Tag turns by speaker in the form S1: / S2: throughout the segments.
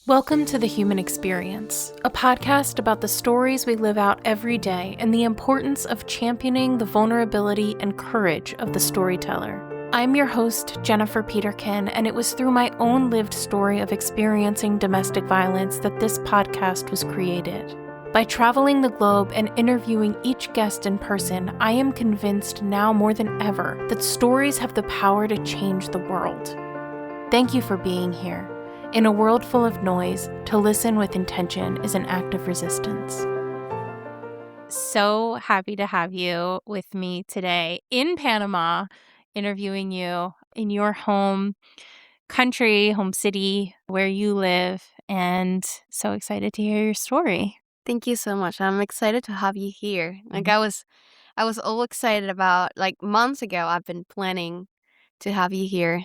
S1: Welcome to The Human Experience, a podcast about the stories we live out every day and the importance of championing the vulnerability and courage of the storyteller. I'm your host, Jennifer Peterkin, and it was through my own lived story of experiencing domestic violence that this podcast was created. By traveling the globe and interviewing each guest in person, I am convinced now more than ever that stories have the power to change the world. Thank you for being here. In a world full of noise, to listen with intention is an act of resistance. So happy to have you with me today in Panama, interviewing you in your home country, home city, where you live, and so excited to hear your story.
S2: Thank you so much. I'm excited to have you here. I was all excited about months ago. I've been planning to have you here.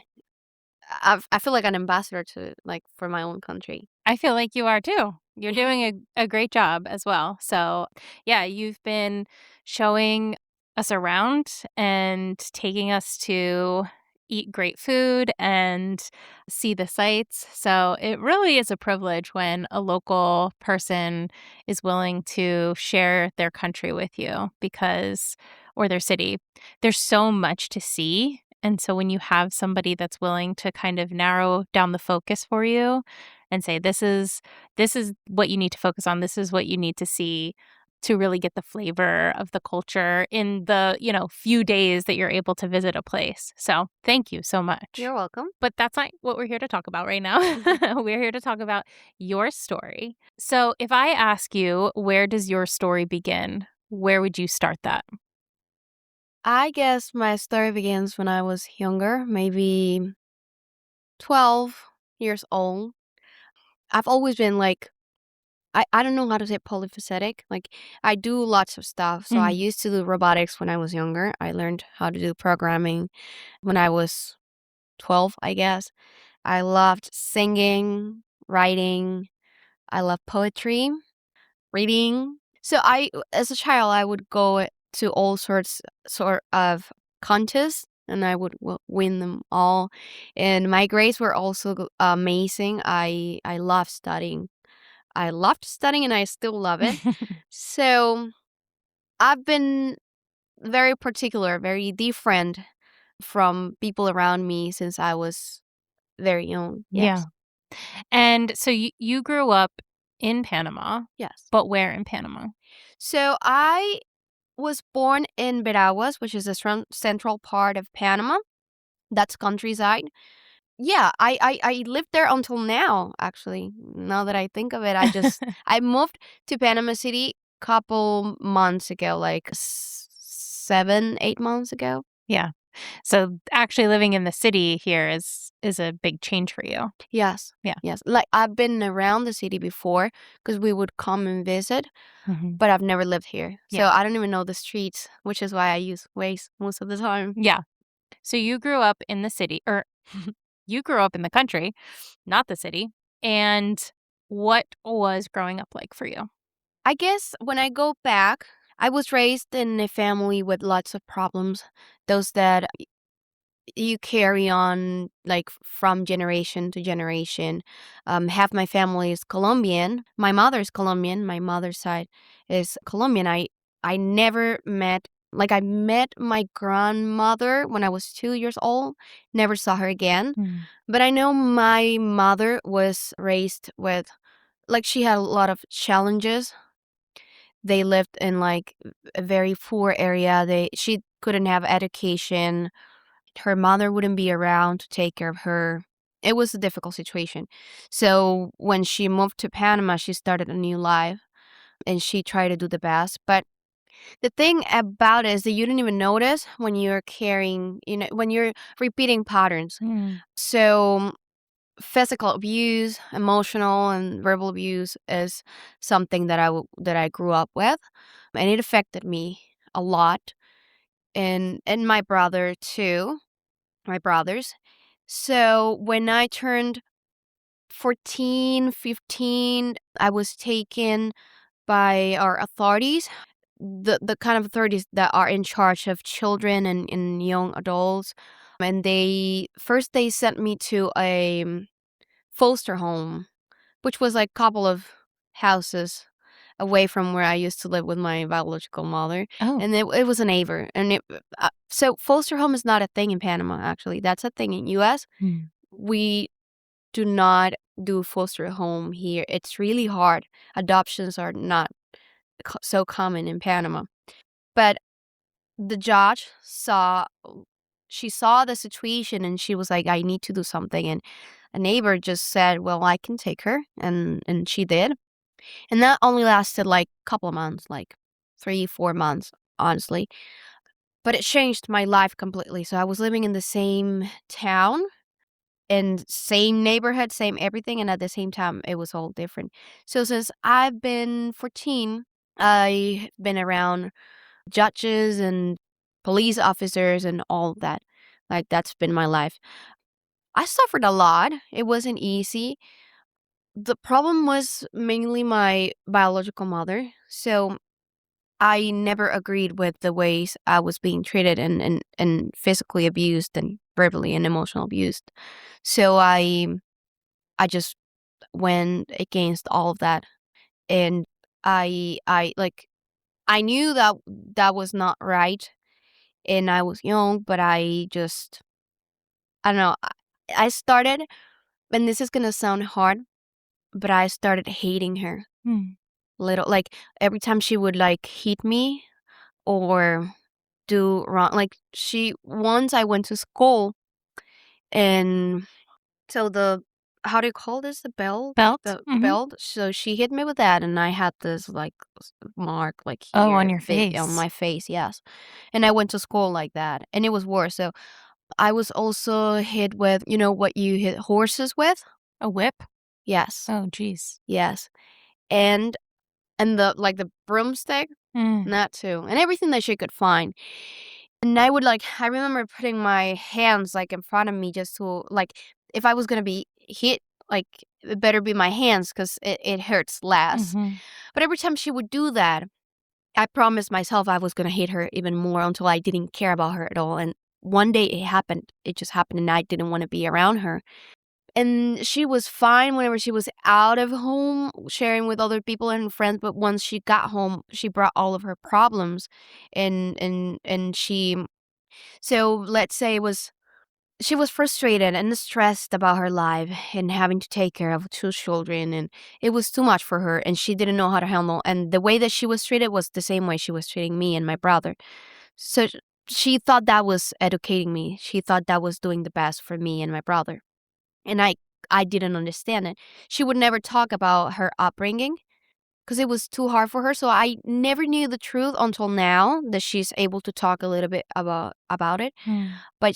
S2: I feel like an ambassador to for my own country.
S1: I feel like you are too. You're doing a great job as well. So, yeah, you've been showing us around and taking us to eat great food and see the sights. So, it really is a privilege when a local person is willing to share their country with you or their city. There's so much to see. And so when you have somebody that's willing to kind of narrow down the focus for you and say, this is what you need to focus on, this is what you need to see to really get the flavor of the culture in the, few days that you're able to visit a place. So thank you so much.
S2: You're welcome.
S1: But that's not what we're here to talk about right now. We're here to talk about your story. So if I ask you, where does your story begin? Where would you start that?
S2: I guess my story begins when I was younger, maybe 12 years old. I've always been I don't know how to say polyphacetic. I do lots of stuff. So I used to do robotics when I was younger. I learned how to do programming when I was 12, I guess. I loved singing, writing. I love poetry, reading. So as a child, I would go to all sort of contests, and I would win them all. And my grades were also amazing. I loved studying. I loved studying, and I still love it. So I've been very particular, very different from people around me since I was very young. Yes.
S1: Yeah. And so you grew up in Panama,
S2: Yes.
S1: but where in Panama?
S2: So I was born in Veráguas, which is the central part of Panama. That's countryside. Yeah, I lived there until now, actually. Now that I think of it, I moved to Panama City couple months ago, 7, 8 months ago.
S1: Yeah. So actually living in the city here is a big change for you.
S2: Yes.
S1: Yeah.
S2: Yes. I've been around the city before because we would come and visit, but I've never lived here. So
S1: Yeah.
S2: I don't even know the streets, which is why I use Waze most of the time.
S1: Yeah. So you grew up in the city, or you grew up in the country, not the city. And what was growing up like for you?
S2: I guess when I go back, I was raised in a family with lots of problems, those that you carry on from generation to generation. Half my family is Colombian. My mother's Colombian. My mother's side is Colombian. I never met I met my grandmother when I was 2 years old. Never saw her again. But I know my mother was raised with she had a lot of challenges. They lived in a very poor area. She couldn't have education. Her mother wouldn't be around to take care of her. It was a difficult situation. So when she moved to Panama, she started a new life and she tried to do the best. But the thing about it is that you don't even notice when you're carrying, when you're repeating patterns. So physical abuse, emotional and verbal abuse is something that I grew up with, and it affected me a lot, and my brother too, my brothers. So when I turned 14, 15, I was taken by our authorities, the kind of authorities that are in charge of children and young adults, and they sent me to a foster home which was like a couple of houses away from where I used to live with my biological mother.
S1: Oh.
S2: And it was a neighbor. And so foster home is not a thing in Panama, actually. That's a thing in U.S.
S1: Mm.
S2: We do not do foster home here. It's really hard. Adoptions are not so common in Panama. But the judge she saw the situation and she was like, I need to do something. And a neighbor just said, well, I can take her. And she did. And that only lasted like a couple of months, like 3-4 months, honestly. But it changed my life completely. So I was living in the same town and same neighborhood, same everything. And at the same time, it was all different. So since I've been 14, I've been around judges and police officers and all of that. Like, that's been my life. I suffered a lot. It wasn't easy. The problem was mainly my biological mother. So I never agreed with the ways I was being treated and physically abused and verbally and emotional abused. So I just went against all of that. And I like I knew that that was not right, and I was young, but I don't know. I started, and this is gonna sound hard, but I started hating her.
S1: Mm.
S2: Little, like, every time she would like hit me or do wrong, like, she once I went to school, and so the how do you call this, the belt,
S1: Belt?
S2: the
S1: Mhm.
S2: belt, so she hit me with that, and I had this like mark like
S1: Oh, on
S2: here,
S1: your
S2: big on
S1: face.
S2: my face, yes. And I went to school like that, and it was worse. So I was also hit with, what you hit horses with.
S1: A whip?
S2: Yes,
S1: Oh, jeez.
S2: yes. And the like the broomstick,
S1: Mm.
S2: that too, and everything that she could find. And I remember putting my hands, like, in front of me just to, like, if I was gonna be hit, like, it better be my hands 'cause it hurts less.
S1: Mhm.
S2: But every time she would do that, I promised myself I was gonna hate her even more until I didn't care about her at all, and one day it happened. It just happened, and I didn't wanna be around her. And she was fine whenever she was out of home, sharing with other people and friends, but once she got home, she brought all of her problems, and she so let's say it was she was frustrated and stressed about her life and having to take care of 2 children, and it was too much for her, and she didn't know how to handle, and the way that she was treated was the same way she was treating me and my brother. So she thought that was educating me. She thought that was doing the best for me and my brother. And I didn't understand it. She would never talk about her upbringing because it was too hard for her. So I never knew the truth until now that she's able to talk a little bit about it.
S1: Mm.
S2: But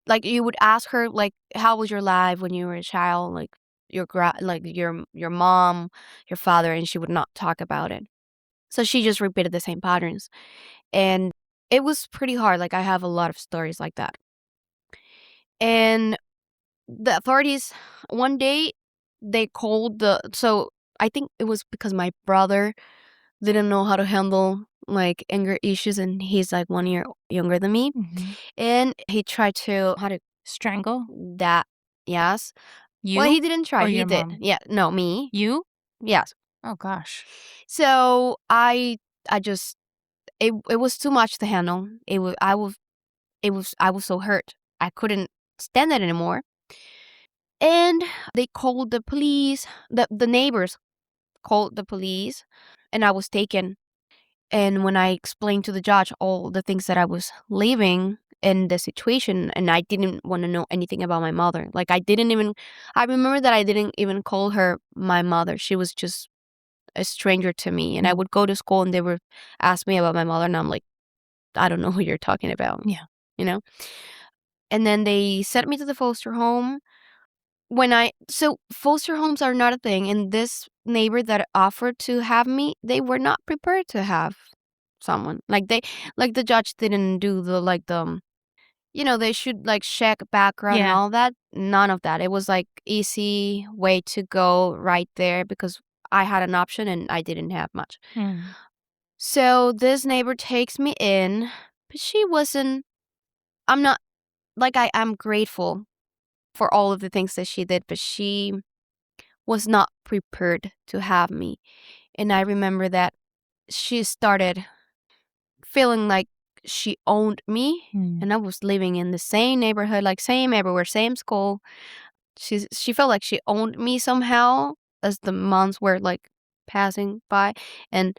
S2: like, you would ask her, like, how was your life when you were a child, like your mom, your father, and she would not talk about it. So she just repeated the same patterns, and it was pretty hard. Like, I have a lot of stories like that. And the authorities, one day, they called so I think it was because my brother didn't know how to handle, like, anger issues, and he's like 1 year younger than me,
S1: Mhm.
S2: and he tried to how to
S1: Strangle?
S2: that yes. Well,
S1: You
S2: he didn't try,
S1: or
S2: he
S1: your
S2: did.
S1: mom?
S2: Yeah, no, me.
S1: You?
S2: Yes.
S1: Oh gosh.
S2: So I just it was too much to handle. I was so hurt. I couldn't stand it anymore. And they called the police. The neighbors called the police, and I was taken. And when I explained to the judge all the things that I was leaving in the situation, and I didn't want to know anything about my mother. Like, I remember that I didn't even call her my mother. She was just a stranger to me. And I
S1: Mm.
S2: would go to school and they would ask me about my mother, and I'm like, I don't know who you're talking about,
S1: Yeah.
S2: you know? And then they sent me to the foster home. So foster homes are not a thing, and this neighbor that offered to have me, they were not prepared to have someone. Like, the judge didn't do they should, like, check background and
S1: Yeah.
S2: all that. None of that. It was like easy way to go right there because I had an option and I didn't have much.
S1: Mm.
S2: So this neighbor takes me in, but she wasn't I'm not like, I'm grateful for all of the things that she did, but she was not prepared to have me. And I remember that she started feeling like she owned me, and I was living in the same neighborhood, like same everywhere, same school. She felt like she owned me somehow as the months were like passing by. And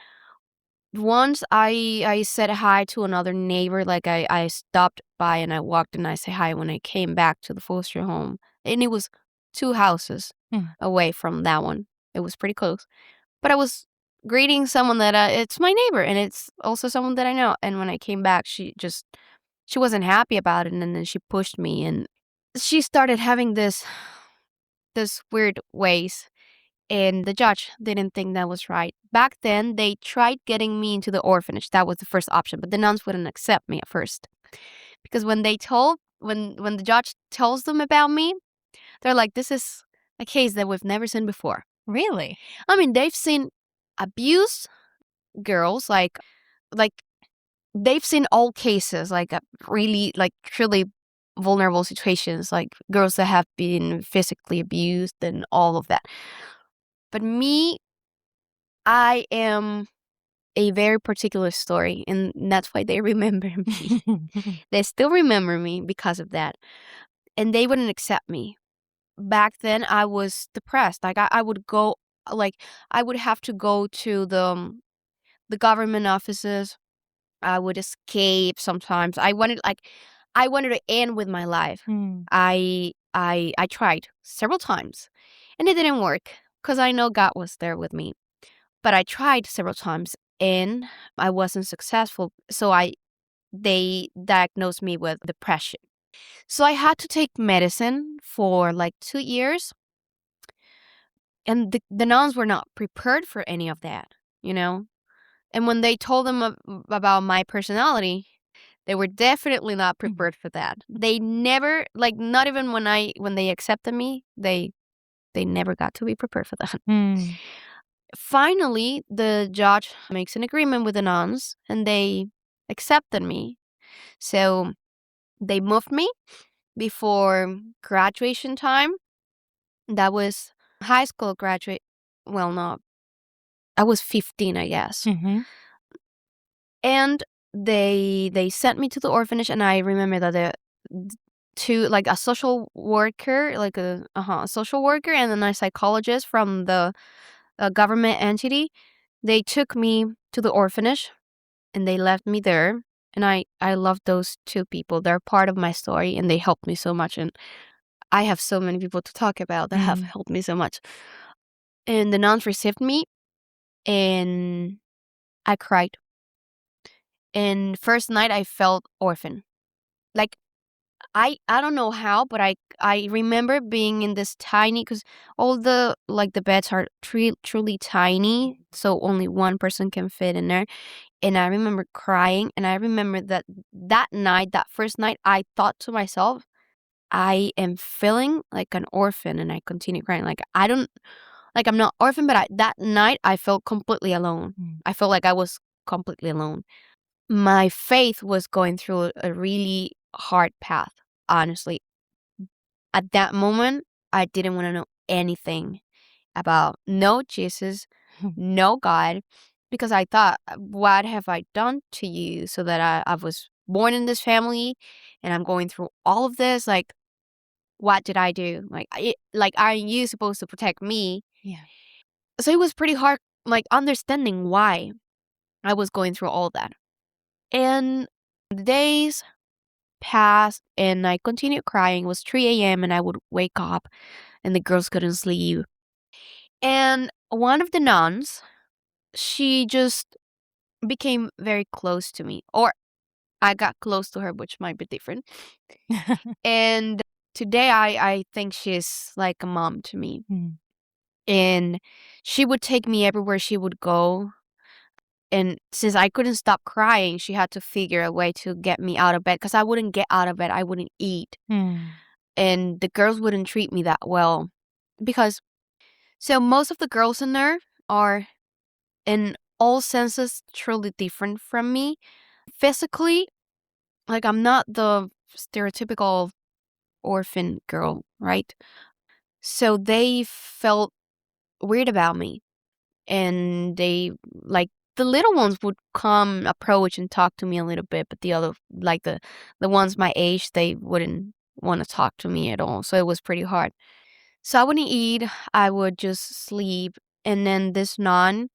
S2: once I said hi to another neighbor, like I stopped by and I walked and I said hi when I came back to the foster home. And it was 2 houses
S1: Mm.
S2: away from that one. It was pretty close. But I was greeting someone that it's my neighbor, and it's also someone that I know. And when I came back, she wasn't happy about it, and then she pushed me, and she started having this weird ways, and the judge didn't think that was right. Back then, they tried getting me into the orphanage. That was the first option, but the nuns wouldn't accept me at first. Because when the judge tells them about me, they're like, this is a case that we've never seen before.
S1: Really?
S2: I mean, they've seen abuse girls, like they've seen all cases, like really, like truly vulnerable situations, like girls that have been physically abused and all of that. But me, I am a very particular story, and that's why they remember me. They still remember me because of that, and they wouldn't accept me. Back then, I was depressed. Like I would go, like I would have to go to the government offices. I would escape sometimes. I wanted to end with my life.
S1: Mm.
S2: I tried several times, and it didn't work because I know God was there with me. But I tried several times and I wasn't successful. So they diagnosed me with depression. So I had to take medicine for like 2 years, and the nuns were not prepared for any of that, you know? And when they told them about my personality, they were definitely not prepared for that. They never, like, not even when they accepted me, they never got to be prepared for that.
S1: Mm.
S2: Finally, the judge makes an agreement with the nuns, and they accepted me. So they moved me before graduation time. That was high school graduate. Well, no, I was 15, I guess.
S1: Mhm.
S2: And they sent me to the orphanage, and I remember that to like a social worker, like a social worker, and then a psychologist from the government entity. They took me to the orphanage, and they left me there. And I love those two people. They're part of my story, and they helped me so much. And I have so many people to talk about that have helped me so much. And the nuns received me, and I cried. And first night I felt orphan. Like I don't know how, but I remember being in this tiny, because all the beds are truly tiny, so only one person can fit in there. And I remember crying, and I remember that night, that first night, I thought to myself, I am feeling like an orphan, and I continued crying. Like I don't, like I'm not orphan, but that night I felt completely alone.
S1: Mm.
S2: I felt like I was completely alone. My faith was going through a really hard path, honestly. At that moment, I didn't want to know anything about no Jesus, no God, because I thought, what have I done to you so that I was born in this family and I'm going through all of this? Like, what did I do? Like, are you supposed to protect me?
S1: Yeah.
S2: So it was pretty hard, like, understanding why I was going through all that. And the days passed, and I continued crying. It was 3 a.m., and I would wake up, and the girls couldn't sleep. And one of the nuns, she just became very close to me, or I got close to her, which might be different. And today I think she's like a mom to me.
S1: Mm.
S2: And she would take me everywhere she would go. And since I couldn't stop crying, she had to figure a way to get me out of bed, because I wouldn't get out of bed. I wouldn't eat.
S1: Mm.
S2: And the girls wouldn't treat me that well. Because, so most of the girls in there are, in all senses, truly different from me. Physically, like I'm not the stereotypical orphan girl, right? So they felt weird about me. And they, like, the little ones would come, approach, and talk to me a little bit, but the other, like the ones my age, they wouldn't want to talk to me at all. So it was pretty hard. So I wouldn't eat. I would just sleep. And then this nun,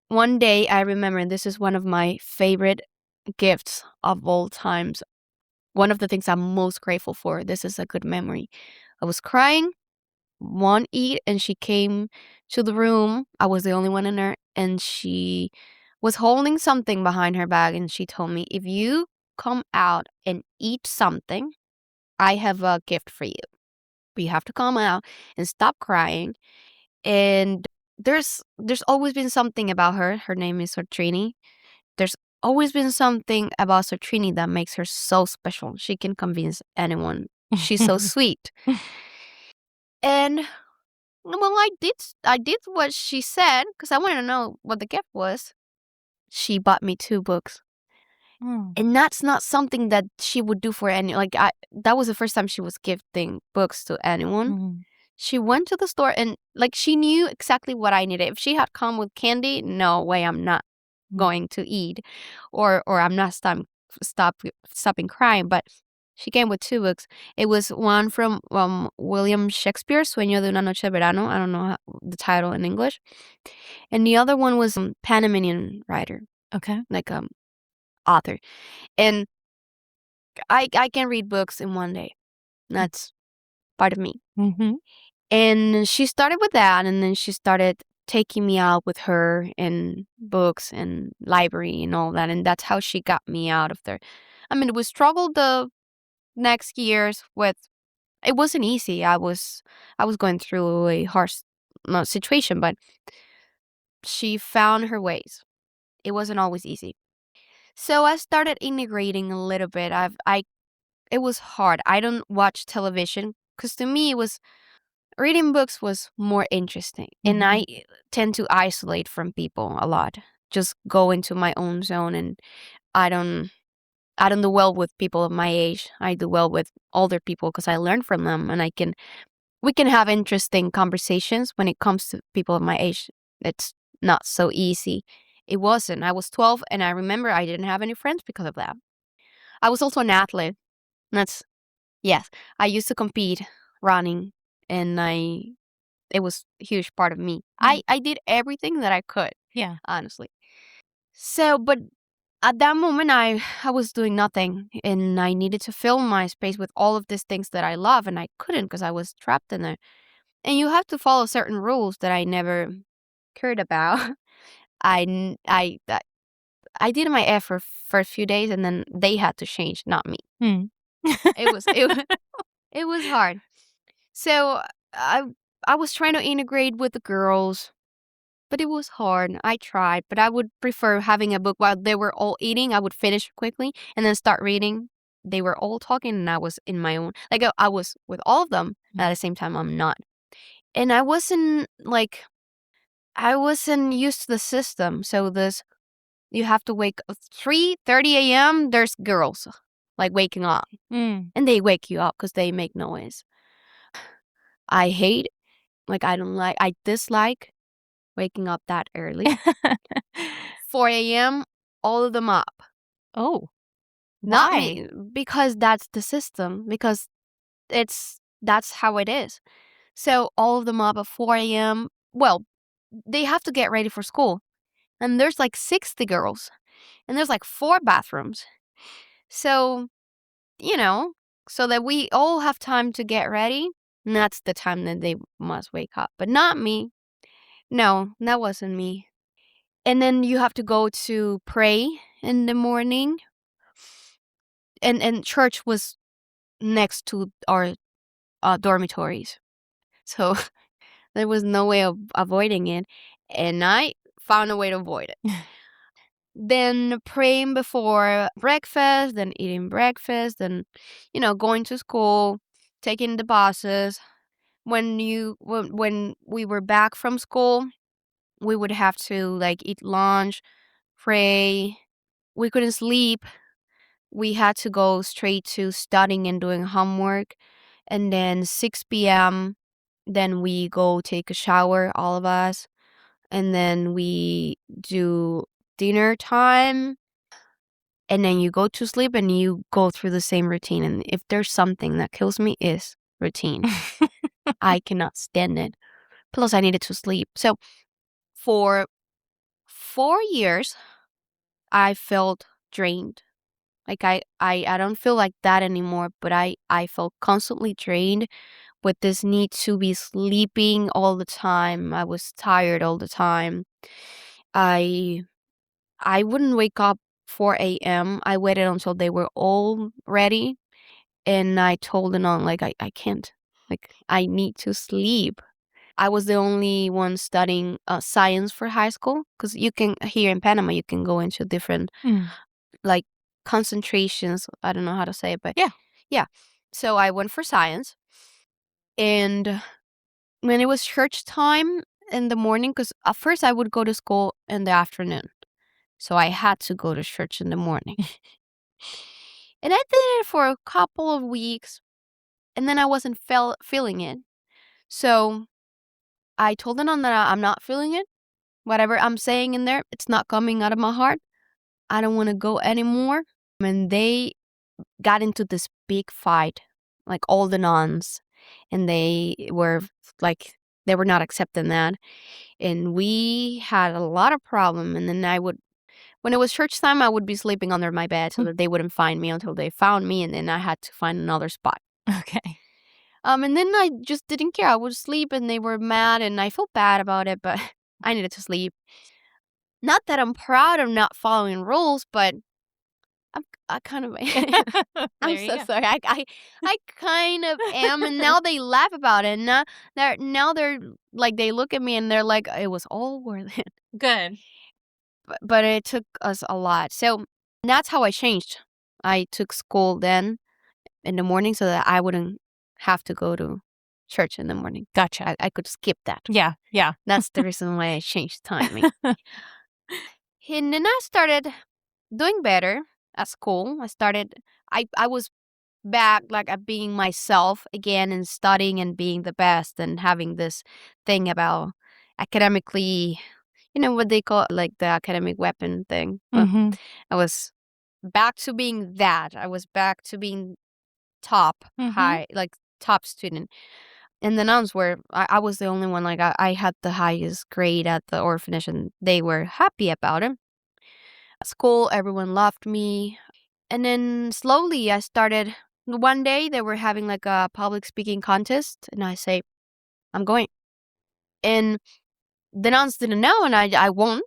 S2: one day I remember, and this is one of my favorite gifts of all times. One of the things I'm most grateful for. This is a good memory. I was crying, won't eat, and she came to the room. I was the only one in there, and she was holding something behind her back, and she told me, if you come out and eat something, I have a gift for you. But you have to come out and stop crying. And there's always been something about her. Her name is Sortrini. There's always been something about Sortrini that makes her so special. She can convince anyone. She's so sweet. And well, I did what she said because I wanted to know what the gift was. She bought me 2 books.
S1: Mm.
S2: And that's not something that she would do for any, like, that was the first time she was gifting books to anyone.
S1: Mhm.
S2: She went to the store and, like, she knew exactly what I needed. If she had come with candy, no way, I'm not going to eat, or I'm not stopping crying. But she came with 2 books. It was one from William Shakespeare, Sueño de una noche de verano. I don't know the title in English. And the other one was Panamanian writer,
S1: Okay.
S2: like author. And I can read books in one day. That's part of me.
S1: Mhm.
S2: And she started with that, and then she started taking me out with her in books and library and all that. And that's how she got me out of there. I mean, we struggled the next years with, it wasn't easy. I was going through a harsh situation, but she found her ways. It wasn't always easy. So I started integrating a little bit. It was hard. I don't watch television because to me it was, reading books was more interesting. And I tend to isolate from people a lot. Just go into my own zone, and I don't do well with people of my age. I do well with older people because I learn from them, and we can have interesting conversations. When it comes to people of my age, it's not so easy. It wasn't. I was 12, and I remember I didn't have any friends because of that. I was also an athlete. That's, yes, I used to compete running, and it was a huge part of me. I did everything that I could,
S1: Yeah.
S2: honestly. So, but at that moment, I was doing nothing, and I needed to fill my space with all of these things that I love, and I couldn't because I was trapped in there. And you have to follow certain rules that I never cared about. I n- I did my effort for a few days, and then they had to change, not me.
S1: Mm.
S2: It was hard. So I I was trying to integrate with the girls, but it was hard. I tried, but I would prefer having a book while they were all eating. I would finish quickly and then start reading. They were all talking, and I was in my own. Like, I was with all of them, and at the same time, I'm not. And I wasn't used to the system. So you have to wake up 3:30 a.m. There's girls like waking up,
S1: Mm.
S2: and they wake you up because they make noise. I hate, like, I dislike waking up that early. 4 a.m., all of them up.
S1: Oh,
S2: Not
S1: why?
S2: me, because that's the system, because that's how it is. So all of them up at 4 a.m. Well, they have to get ready for school. And there's like 60 girls. And there's like 4 bathrooms. So, you know, so that we all have time to get ready. And that's the time that they must wake up. But not me. No, that wasn't me. And then you have to go to pray in the morning. And church was next to our dormitories. So there was no way of avoiding it. And I found a way to avoid it. Then praying before breakfast, then eating breakfast, then, going to school, taking the buses. When we were back from school, we would have to, like, eat lunch, pray. We couldn't sleep. We had to go straight to studying and doing homework. And then 6 p.m., Then we go take a shower, all of us. And then we do dinner time. And then you go to sleep and you go through the same routine. And if there's something that kills me, is routine. I cannot stand it. Plus, I needed to sleep. So for 4 years, I felt drained. Like I don't feel like that anymore, but I felt constantly drained with this need to be sleeping all the time. I was tired all the time. I I wouldn't wake up 4 a.m. I waited until they were all ready, and I told them on like I can't. Like I need to sleep. I was the only one studying science for high school, because you can, here in Panama, you can go into different
S1: Mm.
S2: like concentrations. I don't know how to say it, but
S1: Yeah.
S2: yeah. So I went for science, and when it was church time in the morning, because at first I would go to school in the afternoon, so I had to go to church in the morning, and I did it for a couple of weeks, and then I wasn't feeling it. So I told them that I'm not feeling it. Whatever I'm saying in there, it's not coming out of my heart. I don't want to go anymore. And they got into this big fight, like all the nuns, and they were like, they were not accepting that. And we had a lot of problem. And then when it was church time, I would be sleeping under my bed so that they wouldn't find me until they found me. And then I had to find another spot.
S1: Okay.
S2: And then I just didn't care. I would sleep and they were mad and I felt bad about it, but I needed to sleep. Not that I'm proud of not following rules, but I kind of I'm
S1: There you
S2: so
S1: go.
S2: sorry. I kind of am, and now they laugh about it. And now they're like, they look at me and they're like, it was all worth it.
S1: Good.
S2: But it took us a lot. So that's how I changed. I took school then in the morning so that I wouldn't have to go to church in the morning.
S1: Gotcha.
S2: I could skip that.
S1: Yeah. Yeah.
S2: That's the reason why I changed timing. And then I started doing better at school. I was back like at being myself again and studying and being the best and having this thing about academically, what they call like the academic weapon thing. Well,
S1: Mm-hmm.
S2: I was back to being that. I was back to being top
S1: Mm-hmm.
S2: high, like top student. And the nuns were, I was the only one, like I had the highest grade at the orphanage and they were happy about it. At school, everyone loved me. And then slowly I started, one day they were having like a public speaking contest and I say, I'm going. And the nuns didn't know and I won.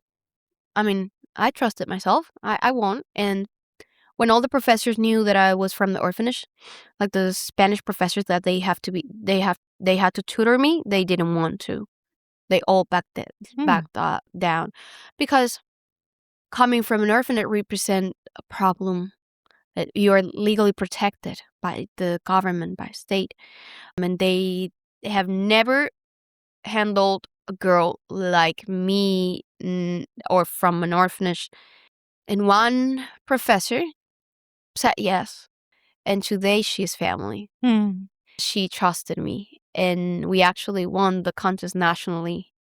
S2: I mean, I trusted myself. I won. And when all the professors knew that I was from the orphanage, like the Spanish professors that they had to tutor me, they didn't want to. They all backed down, because coming from an orphanage represent a problem that you are legally protected by the government, by state, and they have never handled a girl like me, or from an orphanage. And one professor said yes, and today she's family.
S1: Mm.
S2: She trusted me, and we actually won the contest nationally.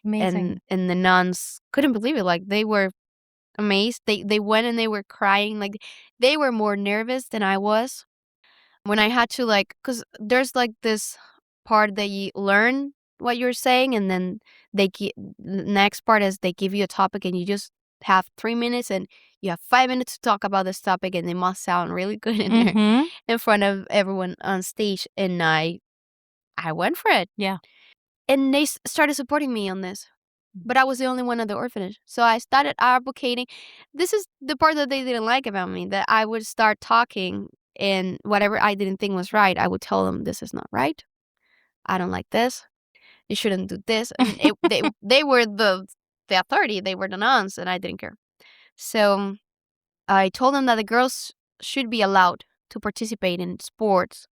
S1: Amazing.
S2: And the nuns couldn't believe it. Like they were amazed. They went and they were crying. Like they were more nervous than I was. When I had to, like, because there's like this part that you learn what you're saying, and then the next part is they give you a topic and you just have 3 minutes and you have 5 minutes to talk about this topic, and it must sound really good in there
S1: Mm-hmm.
S2: in front of everyone on stage. And I went for it.
S1: Yeah.
S2: And they started supporting me on this. But I was the only one at the orphanage. So I started advocating. This is the part that they didn't like about me, that I would start talking, and whatever I didn't think was right, I would tell them, this is not right. I don't like this. You shouldn't do this. And they were the authority. They were the nuns, and I didn't care. So I told them that the girls should be allowed to participate in sports,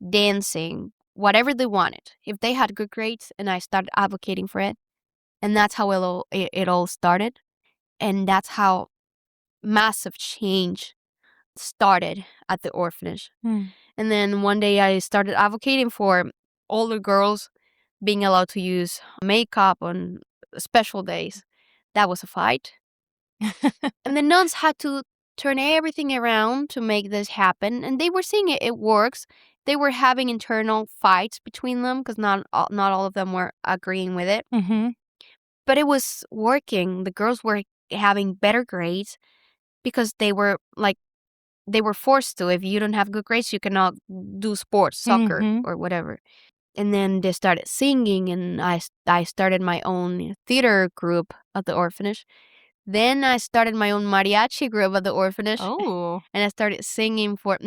S2: dancing, whatever they wanted, if they had good grades, and I started advocating for it. And that's how it all started. And that's how massive change started at the orphanage.
S1: Mm.
S2: And then one day I started advocating for older girls being allowed to use makeup on special days. That was a fight. And the nuns had to turn everything around to make this happen. And they were seeing it works. They were having internal fights between them because not all of them were agreeing with it.
S1: Mm-hmm.
S2: But it was working. The girls were having better grades because they were forced to. If you don't have good grades, you cannot do sports, soccer,
S1: Mm-hmm.
S2: or whatever. And then they started singing, and I started my own theater group at the orphanage. Then I started my own mariachi group at the orphanage,
S1: Oh.
S2: and I started singing for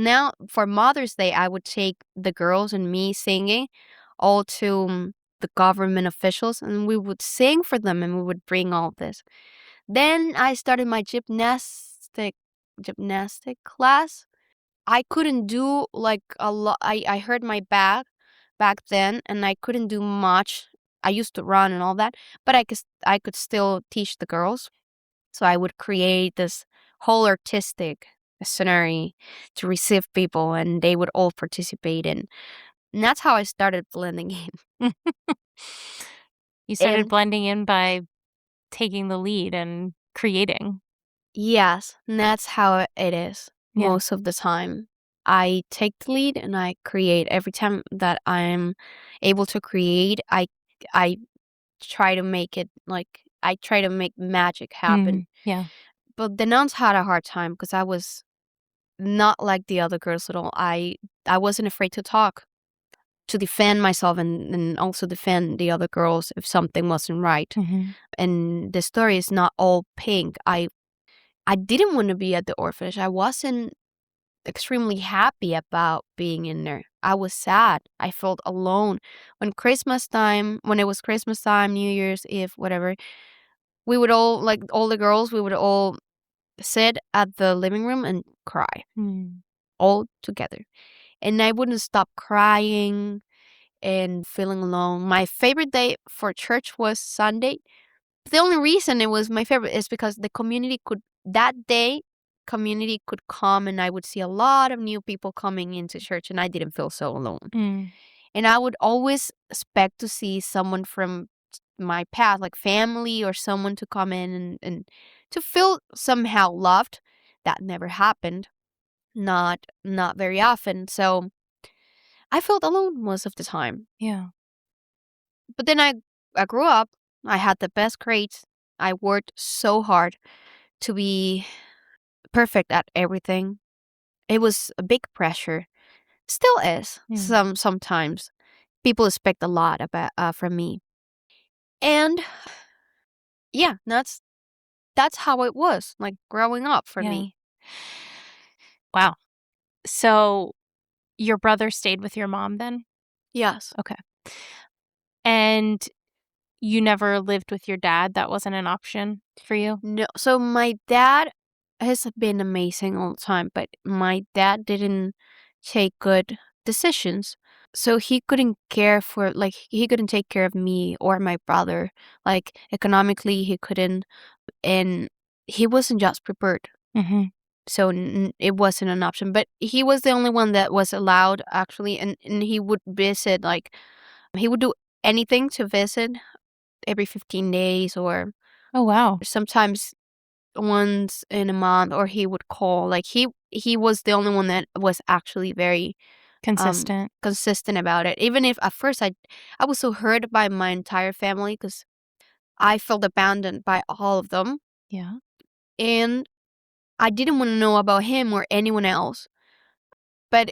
S2: Mother's Day. I would take the girls and me singing all to the government officials, and we would sing for them, and we would bring all this. Then I started my gymnastic class. I couldn't do like a lot. I hurt my back then, and I couldn't do much. I used to run and all that, but I could still teach the girls. So I would create this whole artistic scenario to receive people, and they would all participate in. And that's how I started blending in.
S1: You started
S2: And
S1: blending in by taking the lead and creating.
S2: yes, and that's how it is
S1: Yeah.
S2: most of the time. I take the lead and I create. Every time that I'm able to create, I try to make it I try to make magic happen.
S1: Yeah.
S2: But the nuns had a hard time because I was not like the other girls at all. I wasn't afraid to talk, to defend myself, and also defend the other girls if something wasn't right.
S1: Mm-hmm.
S2: And the story is not all pink. I didn't want to be at the orphanage. I wasn't extremely happy about being in there. I was sad. I felt alone. When it was Christmas time, New Year's Eve, whatever, we would all, like all the girls, we would all sit at the living room and cry all together. And I wouldn't stop crying and feeling alone. My favorite day for church was Sunday. The only reason it was my favorite is because that day, community could come, and I would see a lot of new people coming into church, and I didn't feel so alone.
S1: Mm.
S2: And I would always expect to see someone from my past, like family or someone, to come in and to feel somehow loved. That never happened. Not very often. So I felt alone most of the time.
S1: Yeah.
S2: But then I grew up. I had the best grades. I worked so hard to be perfect at everything. It was a big pressure. Still is.
S1: Yeah.
S2: Sometimes people expect a lot about from me. And yeah, that's how it was, like growing up for
S1: Yeah.
S2: me.
S1: Wow. So your brother stayed with your mom then?
S2: Yes.
S1: Okay. And you never lived with your dad? That wasn't an option for you?
S2: No. So my dad has been amazing all the time, but my dad didn't take good decisions. So he couldn't take care of me or my brother. Like economically, he couldn't, and he wasn't just prepared.
S1: Mm-hmm.
S2: So it wasn't an option. But he was the only one that was allowed, actually, and he would visit, like he would do anything to visit every 15 days, or
S1: Oh, wow.
S2: sometimes once in a month, or he would call. Like he was the only one that was actually very
S1: Consistent.
S2: consistent about it. Even if at first I was so hurt by my entire family because I felt abandoned by all of them,
S1: Yeah.
S2: and I didn't want to know about him or anyone else. But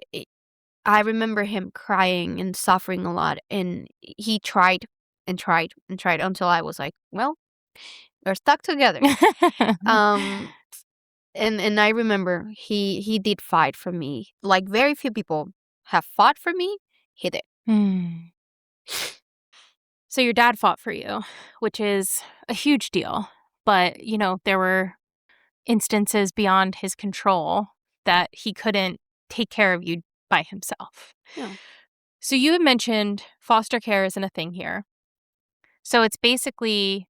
S2: I remember him crying and suffering a lot, and he tried and tried and tried until I was like, well, we're stuck together. Um, and I remember he did fight for me. Like very few people have fought for me. He did.
S1: Hmm. So your dad fought for you, which is a huge deal. But, there were instances beyond his control that he couldn't take care of you by himself.
S2: Yeah.
S1: So you had mentioned foster care isn't a thing here. So it's basically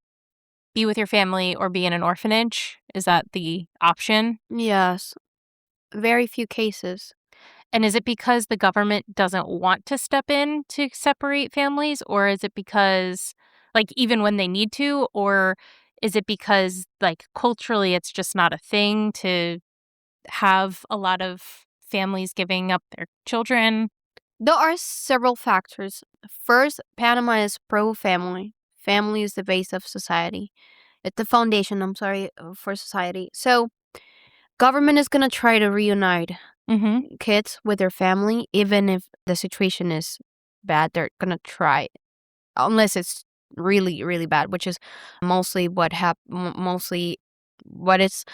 S1: be with your family or be in an orphanage. Is that the option?
S2: Yes. Very few cases.
S1: And is it because the government doesn't want to step in to separate families, or is it because, like, even when they need to, or is it because, like, culturally it's just not a thing to have a lot of families giving up their children?
S2: There are several factors. First, Panama is pro-family. Family is the base of society. It's the foundation, for society. So government is going to try to reunite
S1: Mhm.
S2: kids with their family, even if the situation is bad. They're going to try, unless it's really, really bad, which is mostly what is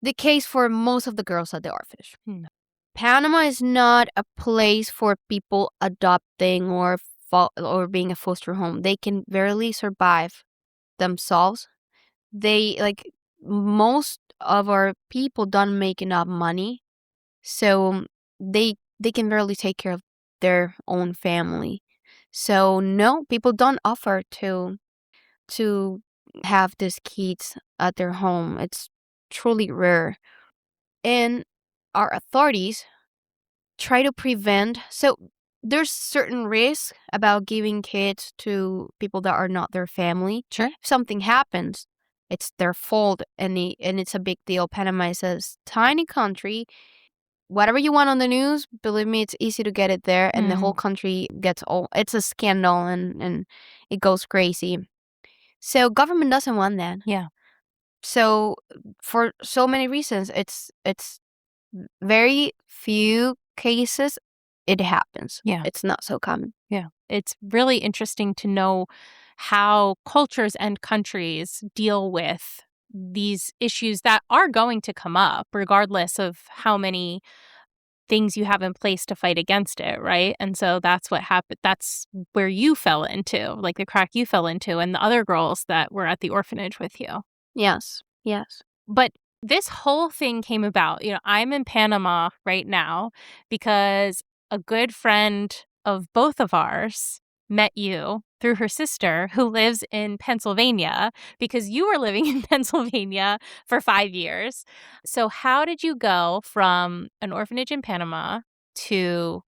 S2: the case for most of the girls at the orphanage.
S1: Hmm.
S2: Panama is not a place for people adopting or being a foster home. They can barely survive themselves. They like most of our people don't make enough money, so they can barely take care of their own family. So no, people don't offer to have these kids at their home. It's truly rare. And our authorities try to prevent. So there's certain risk about giving kids to people that are not their family.
S1: Sure.
S2: If something happens, it's their fault, and it's a big deal. Panama is a tiny country. Whatever you want on the news, believe me, it's easy to get it there, and the whole
S1: Mm.
S2: country gets all. It's a scandal, and it goes crazy. So government doesn't want that.
S1: Yeah.
S2: So for so many reasons, it's very few cases it happens.
S1: Yeah.
S2: It's not so common.
S1: Yeah. It's really interesting to know how cultures and countries deal with these issues that are going to come up, regardless of how many things you have in place to fight against it, right? And so that's what happened. That's where you fell into, like the crack you fell into, and the other girls that were at the orphanage with you.
S2: Yes. Yes.
S1: But this whole thing came about. I'm in Panama right now because a good friend of both of ours met you through her sister who lives in Pennsylvania because you were living in Pennsylvania for 5 years. So, how did you go from an orphanage in Panama to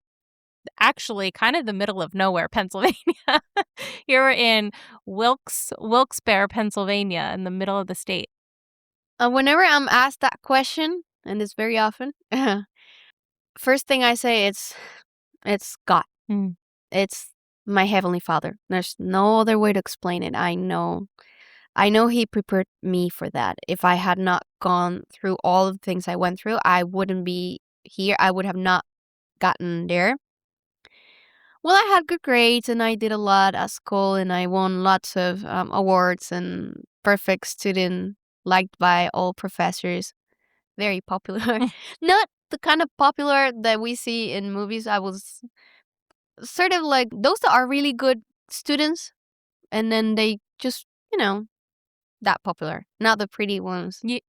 S1: actually kind of the middle of nowhere, Pennsylvania? You were in Wilkes-Barre, Pennsylvania, in the middle of the state.
S2: Whenever I'm asked that question, and it's very often, first thing I say it's God.
S1: Mm.
S2: It's my heavenly Father. There's no other way to explain it. I know He prepared me for that. If I had not gone through all of the things I went through, I wouldn't be here. I would have not gotten there. Well, I had good grades and I did a lot at school and I won lots of awards and perfect student, liked by all professors, very popular. Not the kind of popular that we see in movies. I was sort of like those that are really good students and then they just, that popular, not the pretty ones.
S1: Ye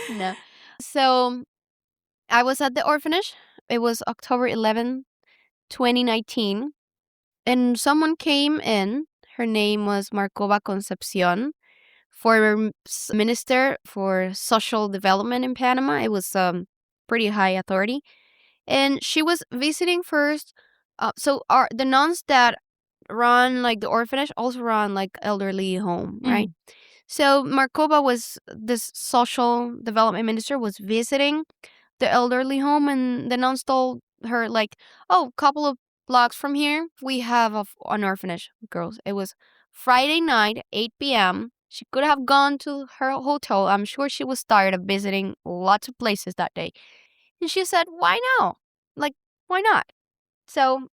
S2: No. So I was at the orphanage. It was October 11, 2019. And someone came in. Her name was Marcova Concepcion, former minister for social development in Panama. It was pretty high authority, and she was visiting first. So the nuns that run like the orphanage also run like elderly home, right?
S1: Mm.
S2: So Markova was this social development minister was visiting the elderly home, and the nuns told her like, "Oh, couple of blocks from here, we have an orphanage, girls." It was Friday night, 8 p.m. She could have gone to her hotel. I'm sure she was tired of visiting lots of places that day, and she said, "Why now? Like, why not?" So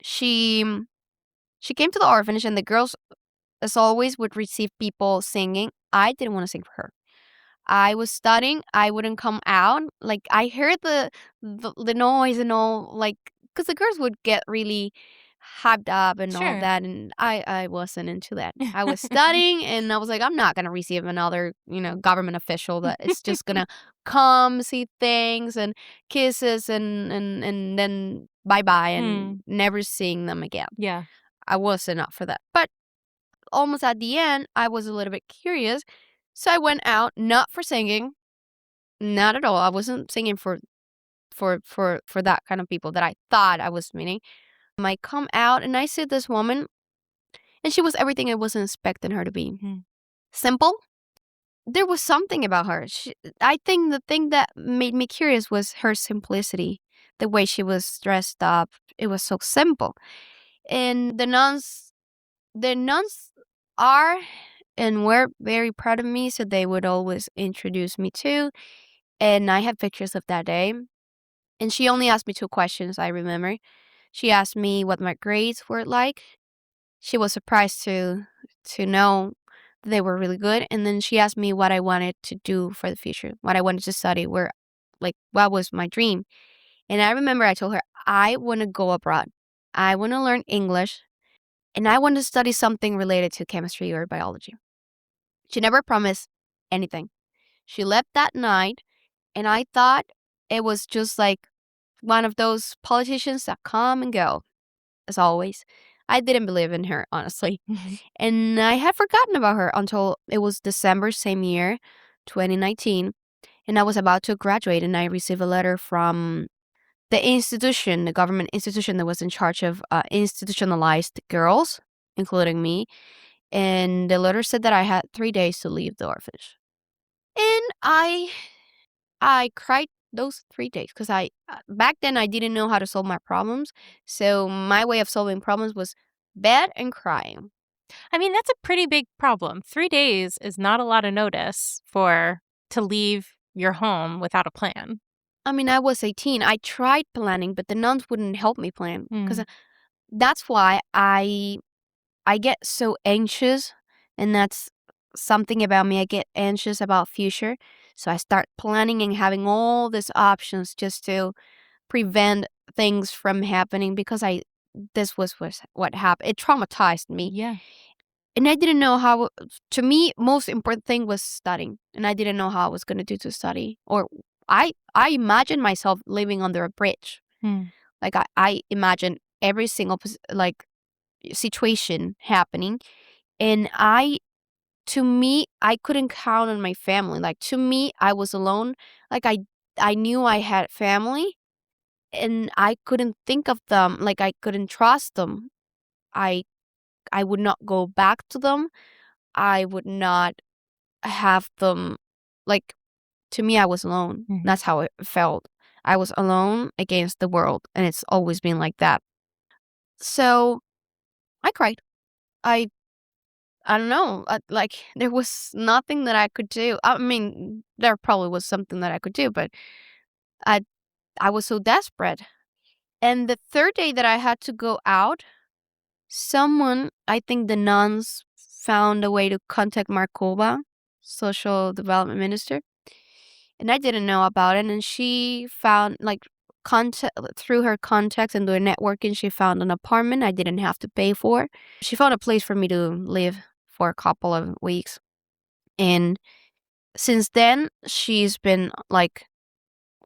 S2: she she came to the orphanage, and the girls, as always, would receive people singing. I didn't want to sing for her. I was studying. I wouldn't come out. Like I heard the noise and all. Like because the girls would get really hyped up and all
S1: Sure.
S2: that, and I wasn't into that. I was studying, and I was like, I'm not gonna receive another government official that is just gonna come see things and kisses and then bye bye and
S1: Mm.
S2: never seeing them again.
S1: Yeah.
S2: I wasn't up for that, but almost at the end, I was a little bit curious. So I went out, not for singing, not at all. I wasn't singing for that kind of people that I thought I was meeting. I come out and I see this woman, and she was everything I wasn't expecting her to be.
S1: Mhm.
S2: Simple. There was something about her. I think the thing that made me curious was her simplicity, the way she was dressed up. It was so simple. And the nuns are and were very proud of me, so they would always introduce me to. And I have pictures of that day. And she only asked me 2 questions, I remember. She asked me what my grades were like. She was surprised to know that they were really good. And then she asked me what I wanted to do for the future, what I wanted to study, what was my dream. And I remember I told her, I want to go abroad. I want to learn English, and I want to study something related to chemistry or biology. She never promised anything. She left that night, and I thought it was just like one of those politicians that come and go, as always. I didn't believe in her, honestly. And I had forgotten about her until it was December same year, 2019. And I was about to graduate, and I received a letter from the government institution that was in charge of institutionalized girls, including me. And the letter said that I had 3 days to leave the orphanage. And I cried those 3 days because back then I didn't know how to solve my problems. So my way of solving problems was bed and crying.
S1: I mean, that's a pretty big problem. 3 days is not a lot of notice to leave your home without a plan.
S2: I mean, I was 18. I tried planning, but the nuns wouldn't help me plan because
S1: Mm.
S2: that's why I get so anxious, and that's something about me. I get anxious about future, so I start planning and having all these options just to prevent things from happening because this was what happened. It traumatized me.
S1: Yeah.
S2: And I didn't know how. To me, most important thing was studying, and I didn't know how I was going to do to study. Or I imagined myself living under a bridge.
S1: Mm.
S2: Like I imagined every single like situation happening, and to me, I couldn't count on my family. Like to me, I was alone. Like I knew I had family, and I couldn't think of them. Like I couldn't trust them. I I would not go back to them. I would not have them. Like to me, I was alone.
S1: Mhm.
S2: That's how it felt. I was alone against the world, and it's always been like that. So I cried. I I don't know. Like there was nothing that I could do. I mean, there probably was something that I could do, but I I was so desperate. And the third day that I had to go out, someone, I think the nuns, found a way to contact Markova, social development minister, and I didn't know about it. And she found like contact through her contacts and through networking. She found an apartment I didn't have to pay for. She found a place for me to live for a couple of weeks, and since then she's been like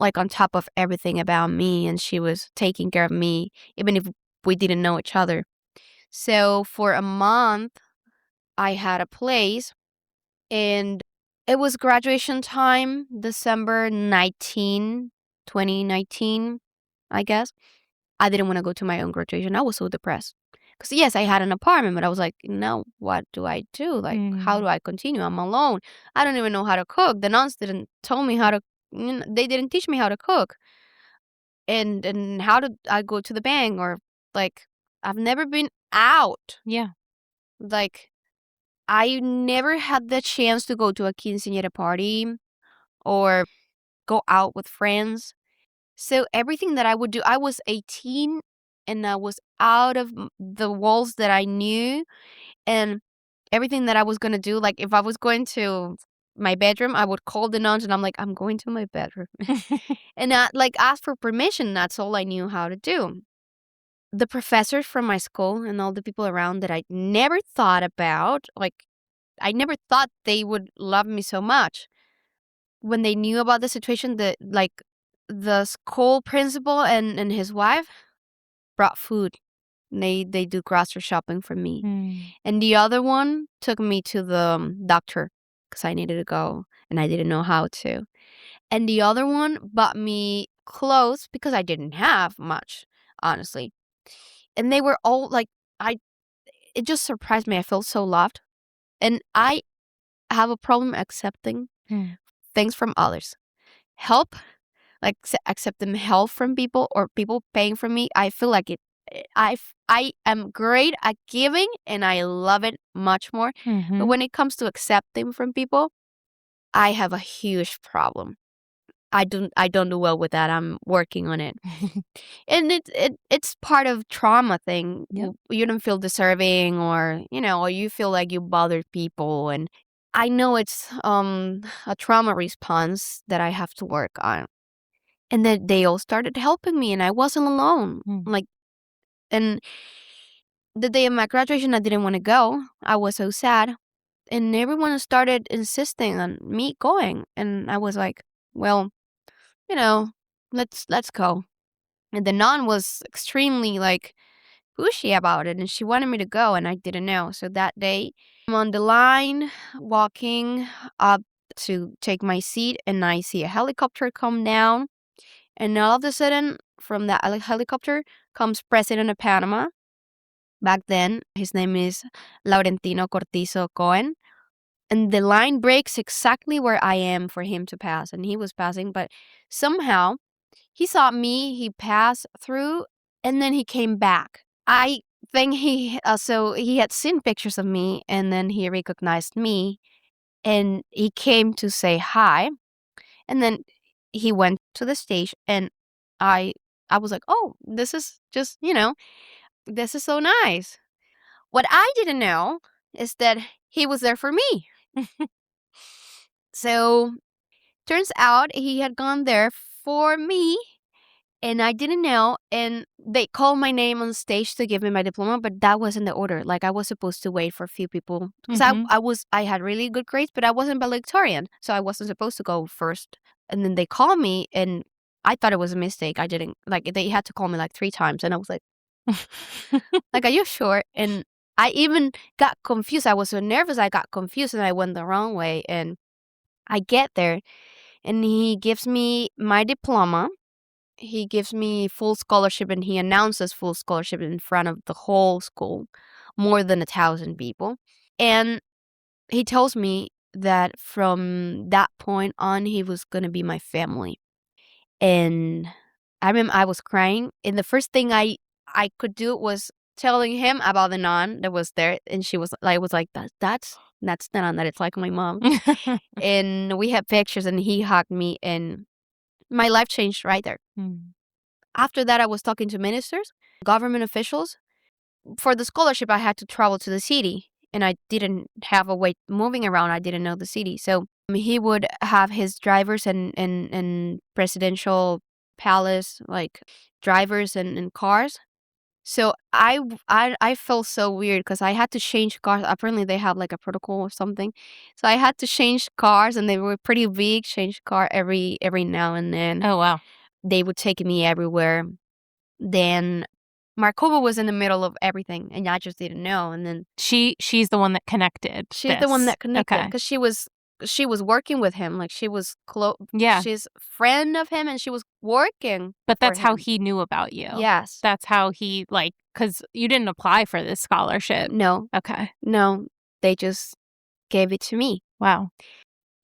S2: on top of everything about me, and she was taking care of me even if we didn't know each other. So for a month I had a place, and it was graduation time, December 19, 2019, I guess. I didn't want to go to my own graduation. I was so depressed. Because, yes, I had an apartment, but I was like, no, what do I do? Like, how
S1: Mm.
S2: do I continue? I'm alone. I don't even know how to cook. The nuns didn't tell me how to, they didn't teach me how to cook. And how did I go to the bank? Or, like, I've never been out.
S1: Yeah.
S2: Like, I never had the chance to go to a quinceañera party or go out with friends. So everything that I would do, I was 18 and I was out of the walls that I knew, and everything that I was going to do, like if I was going to my bedroom, I would call the nuns and I'm like, I'm going to my bedroom. And I like ask for permission. That's all I knew how to do. The professors from my school and all the people around that I never thought about, like I never thought they would love me so much. When they knew about the situation, the school principal and his wife brought food. They do grocery shopping for me.
S1: Mm.
S2: And the other one took me to the doctor because I needed to go and I didn't know how to. And the other one bought me clothes because I didn't have much, honestly. And they were all like, it just surprised me. I felt so loved. And I have a problem accepting
S1: Mm.
S2: things from others. Help, like accepting help from people or people paying for me. I feel like I am great at giving and I love it much more. But
S1: Mm-hmm.
S2: when it comes to accepting from people, I have a huge problem. I don't do well with that. I'm working on it. And it's part of trauma thing.
S1: Yep.
S2: You don't feel deserving or, or you feel like you bothered people, and I know it's a trauma response that I have to work on. And then they all started helping me and I wasn't alone.
S1: Mm.
S2: Like, and the day of my graduation I didn't want to go. I was so sad. And everyone started insisting on me going. And I was like, well, you know, let's go. And the nun was extremely like pushy about it and she wanted me to go and I didn't know. So that day I'm on the line walking up to take my seat and I see a helicopter come down, and all of a sudden from that helicopter comes President of Panama. Back then his name is Laurentino Cortizo Cohen. And the line breaks exactly where I am for him to pass. And he was passing, but somehow he saw me, he passed through, and then he came back. I think he had seen pictures of me, and then he recognized me, and he came to say hi, and then he went to the stage, and I was like, oh, this is just, this is so nice. What I didn't know is that he was there for me. So turns out he had gone there for me and I didn't know. And they called my name on stage to give me my diploma, but that wasn't the order. Like I was supposed to wait for a few people because I had really good grades, but I wasn't valedictorian, so I wasn't supposed to go first. And then they called me, and I thought it was a mistake. I didn't like they had to call me like 3 times, and I was like, like, are you sure? And I even got confused. I was so nervous. I got confused, and I went the wrong way. And I get there, and he gives me my diploma. He gives me full scholarship, and he announces full scholarship in front of the whole school, more than 1,000 people. And he tells me that from that point on, he was going to be my family. And I remember I was crying, and the first thing I could do was telling him about the nun that was there, and she was like, that's the nun that it's like my mom. And we had pictures, and he hugged me, and my life changed right there.
S1: Mm.
S2: After that, I was talking to ministers, government officials. For the scholarship, I had to travel to the city, and I didn't have a way moving around. I didn't know the city. So he would have his drivers and presidential palace, like drivers and cars. So I felt so weird because I had to change cars. Apparently, they have like a protocol or something. So I had to change cars, and they were pretty big. Change car every now and then.
S1: Oh, wow.
S2: They would take me everywhere. Then Markova was in the middle of everything, and I just didn't know. And then
S1: she's the one that connected.
S2: she's the one that connected
S1: Okay.
S2: because she was working with him. Like she was
S1: Yeah.
S2: she's a friend of him, and she was working.
S1: But that's
S2: for
S1: how
S2: him.
S1: he knew about you.
S2: Yes.
S1: That's how he because you didn't apply for this scholarship.
S2: No.
S1: Okay.
S2: No. They just gave it to me.
S1: Wow.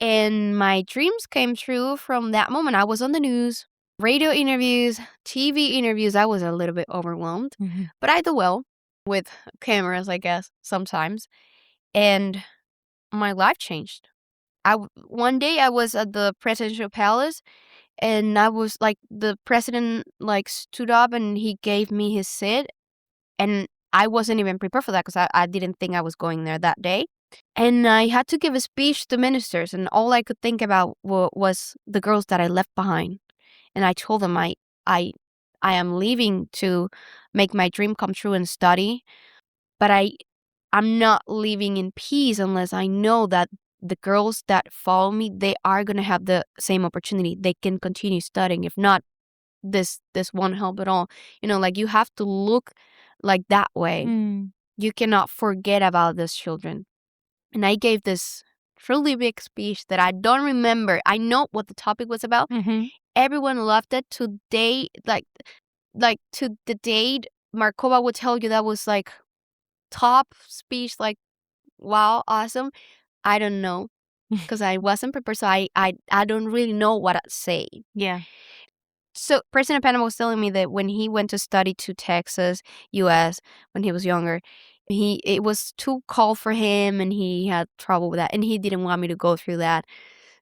S2: And my dreams came true from that moment. I was on the news, radio interviews, TV interviews. I was a little bit overwhelmed, but I do well with cameras, I guess, sometimes. And my life changed. One day I was at the presidential palace, and I was like, the president like stood up and he gave me his seat, and I wasn't even prepared for that because I didn't think I was going there that day. And I had to give a speech to ministers, and all I could think about was the girls that I left behind. And I told them I am leaving to make my dream come true and study, but I'm not leaving in peace unless I know that the girls that follow me, they are going to have the same opportunity. They can continue studying. If not, this won't help at all. Like you have to look like that way. You cannot forget about these children. And I gave this truly big speech that I don't remember. I know what the topic was about. everyone loved it. To date, like to the date, Markova would tell you that was like top speech, like wow, awesome. I don't know because I wasn't prepared, so I don't really know what I'd say.
S1: Yeah.
S2: So President of Panama was telling me that when he went to study to Texas, U.S., when he was younger, it was too cold for him, and he had trouble with that, and he didn't want me to go through that.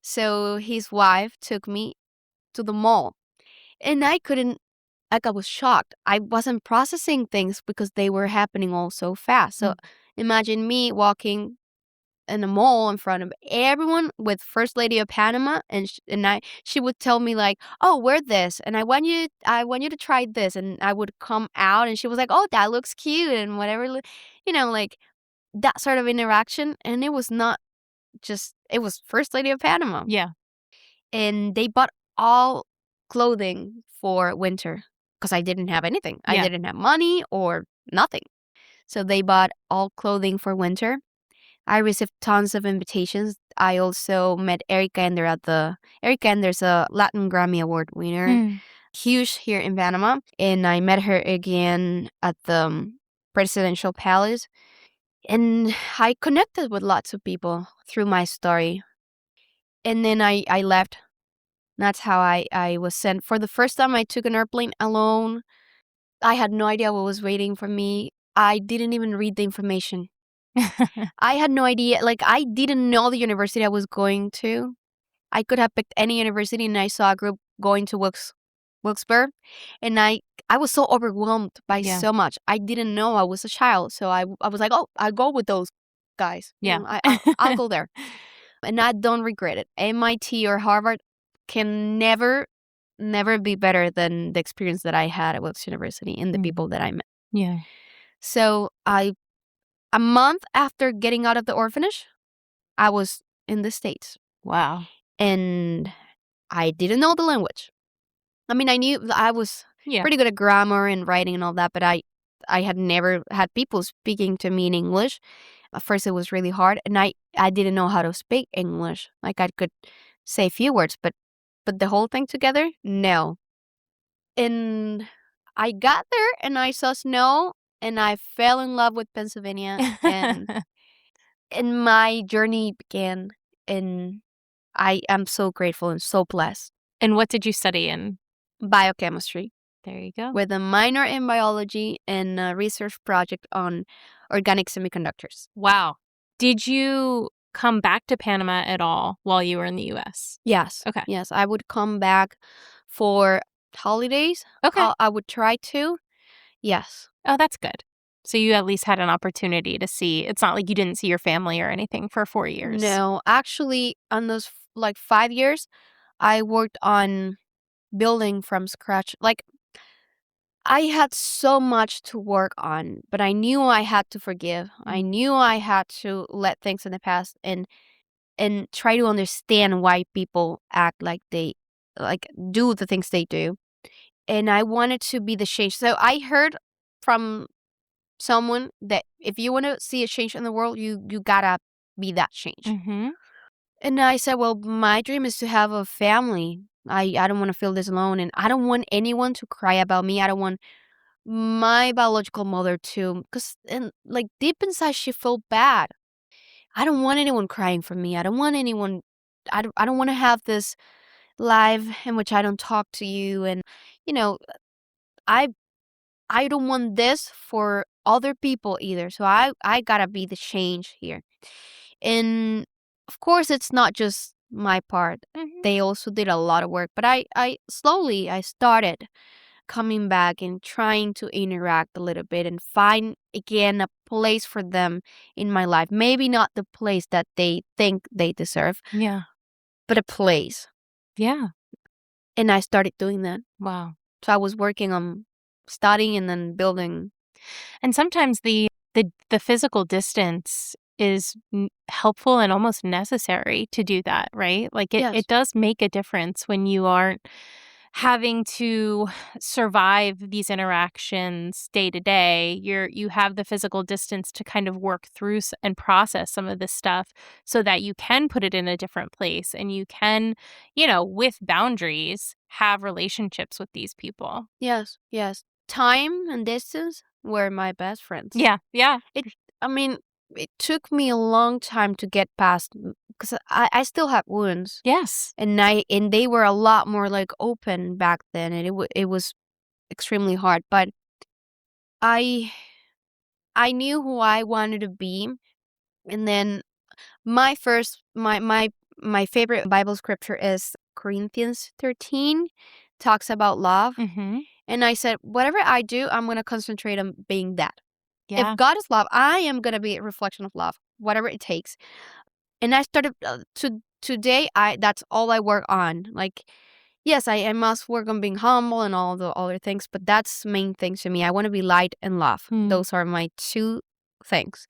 S2: So his wife took me to the mall, and I couldn't. Like, I was shocked. I wasn't processing things because they were happening all so fast. So imagine me walking in a mall in front of everyone with First Lady of Panama, and she would tell me like, "Oh, wear this, and I want you to try this," and I would come out, and she was like, "Oh, that looks cute," and whatever, like that sort of interaction. And it was not just it was First Lady of Panama,
S1: Yeah.
S2: and they bought all clothing for winter because I didn't have anything. I
S1: Yeah.
S2: didn't have money or nothing, so they bought all clothing for winter. I received tons of invitations. I also met Erica Ender Erica Ender's a Latin Grammy Award winner, huge here in Panama, and I met her again at the presidential palace, and I connected with lots of people through my story. And then I left. That's how I was sent. For the first time, I took an airplane alone. I had no idea what was waiting for me. I didn't even read the information. I had no idea. Like, I didn't know the university I was going to. I could have picked any university, and I saw a group going to Wilkesburg, and I was so overwhelmed by
S1: Yeah.
S2: so much. I didn't know I was a child, so I was like, oh, I'll go with those guys.
S1: Yeah.
S2: I'll go there, and I don't regret it. MIT or Harvard can never be better than the experience that I had at Wilkes University and the people that I met.
S1: Yeah.
S2: So a month after getting out of the orphanage, I was in the States.
S1: Wow.
S2: And I didn't know the language. I mean, I knew I was
S1: Yeah.
S2: pretty good at grammar and writing and all that, but I had never had people speaking to me in English. At first, it was really hard, and I didn't know how to speak English. Like, I could say a few words, but the whole thing together, no. And I got there, and I saw snow, and I fell in love with Pennsylvania, and my journey began, and I am so grateful and so blessed.
S1: And what did you study in?
S2: Biochemistry,
S1: There you go.
S2: with a minor in biology and a research project on organic semiconductors.
S1: Wow. Did you come back to Panama at all while you were in the U.S.?
S2: Yes.
S1: Okay.
S2: Yes, I would come back for holidays.
S1: Okay.
S2: I would try to. Yes.
S1: Oh, that's good. So you at least had an opportunity to see. It's not like you didn't see your family or anything for 4 years.
S2: No, actually, on those 5 years, I worked on building from scratch. Like, I had so much to work on, but I knew I had to forgive. I knew I had to let things in the past and try to understand why people act like they do the things they do. And I wanted to be the change. So I heard from someone that if you want to see a change in the world, you gotta be that change.
S1: Mm-hmm.
S2: And I said, well, my dream is to have a family. I don't want to feel this alone, and I don't want anyone to cry about me. I don't want my biological mother to, because like deep inside she felt bad. I don't want anyone crying for me. I don't want anyone. I don't want to have this life in which I don't talk to you, and you know, I don't want this for other people either. So I gotta be the change here. And of course, it's not just my part. They also did a lot of work, but I slowly I started coming back and trying to interact a little bit and find again a place for them in my life. Maybe not the place that they think they deserve,
S1: Yeah.
S2: but a place.
S1: Yeah.
S2: And I started doing that.
S1: Wow.
S2: So I was working on studying and then building.
S1: And sometimes the physical distance is helpful and almost necessary to do that, right? Like
S2: Yes.
S1: it does make a difference when you aren't having to survive these interactions day to day. You have the physical distance to kind of work through and process some of this stuff so that you can put it in a different place and you can, with boundaries, have relationships with these people.
S2: Yes, yes. Time and distance were my best friends.
S1: Yeah, yeah.
S2: It, I mean, it took me a long time to get past because I still had wounds,
S1: Yes.
S2: and they were a lot more like open back then, and it was extremely hard. But I I knew who I wanted to be, and then my first my favorite Bible scripture is Corinthians 13, talks about love.
S1: Mhm.
S2: And I said, whatever I do, I'm going to concentrate on being that. If
S1: Yeah.
S2: God is love, I am going to be a reflection of love, whatever it takes. And I started today, that's all I work on. Like, yes, I must work on being humble and all the other things, but that's main things to me. I want to be light and love.
S1: Mm.
S2: Those are my two things.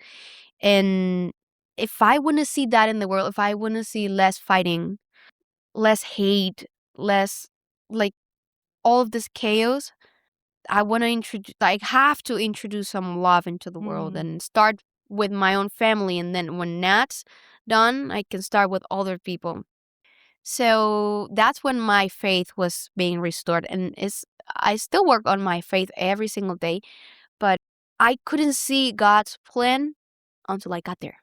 S2: And if I want to see that in the world, if I want to see less fighting, less hate, less like all of this chaos, I want to introduce, like, have to introduce some love into the world
S1: Mm.
S2: and start with my own family. And then when that's done, I can start with other people. So that's when my faith was being restored. And I still work on my faith every single day, but I couldn't see God's plan until I got there.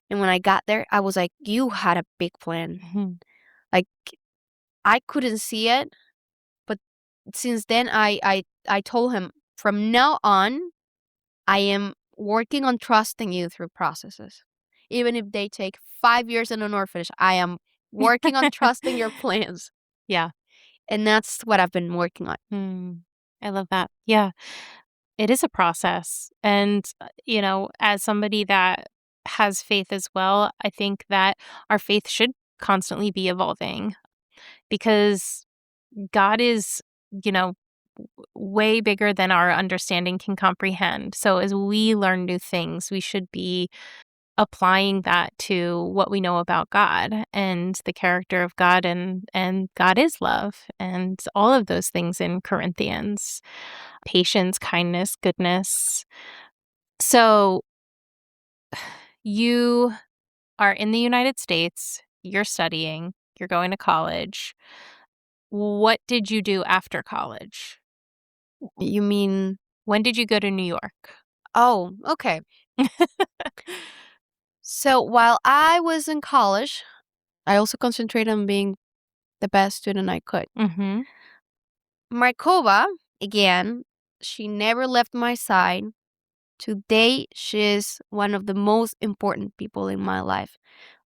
S2: And when I got there, I was like, you had a big plan.
S1: Mhm.
S2: Like, I couldn't see it, but since then, I told him, from now on, I am working on trusting you through processes. Even if they take 5 years in an orphanage, I am working on trusting your plans.
S1: Yeah.
S2: And that's what I've been working on.
S1: Mm. I love that. Yeah. It is a process. And, as somebody that has faith as well, I think that our faith should constantly be evolving because God is, you know, way bigger than our understanding can comprehend. So as we learn new things, we should be applying that to what we know about God and the character of God, and God is love and all of those things in Corinthians. Patience, kindness, goodness. So you are in the United States, you're studying, you're going to college. What did you do after college?
S2: You mean,
S1: When did you go to New York?
S2: oh, okay. So while I was in college, I also concentrated on being the best student I could.
S1: Mhm.
S2: Markova, again, she never left my side. Today, she's one of the most important people in my life.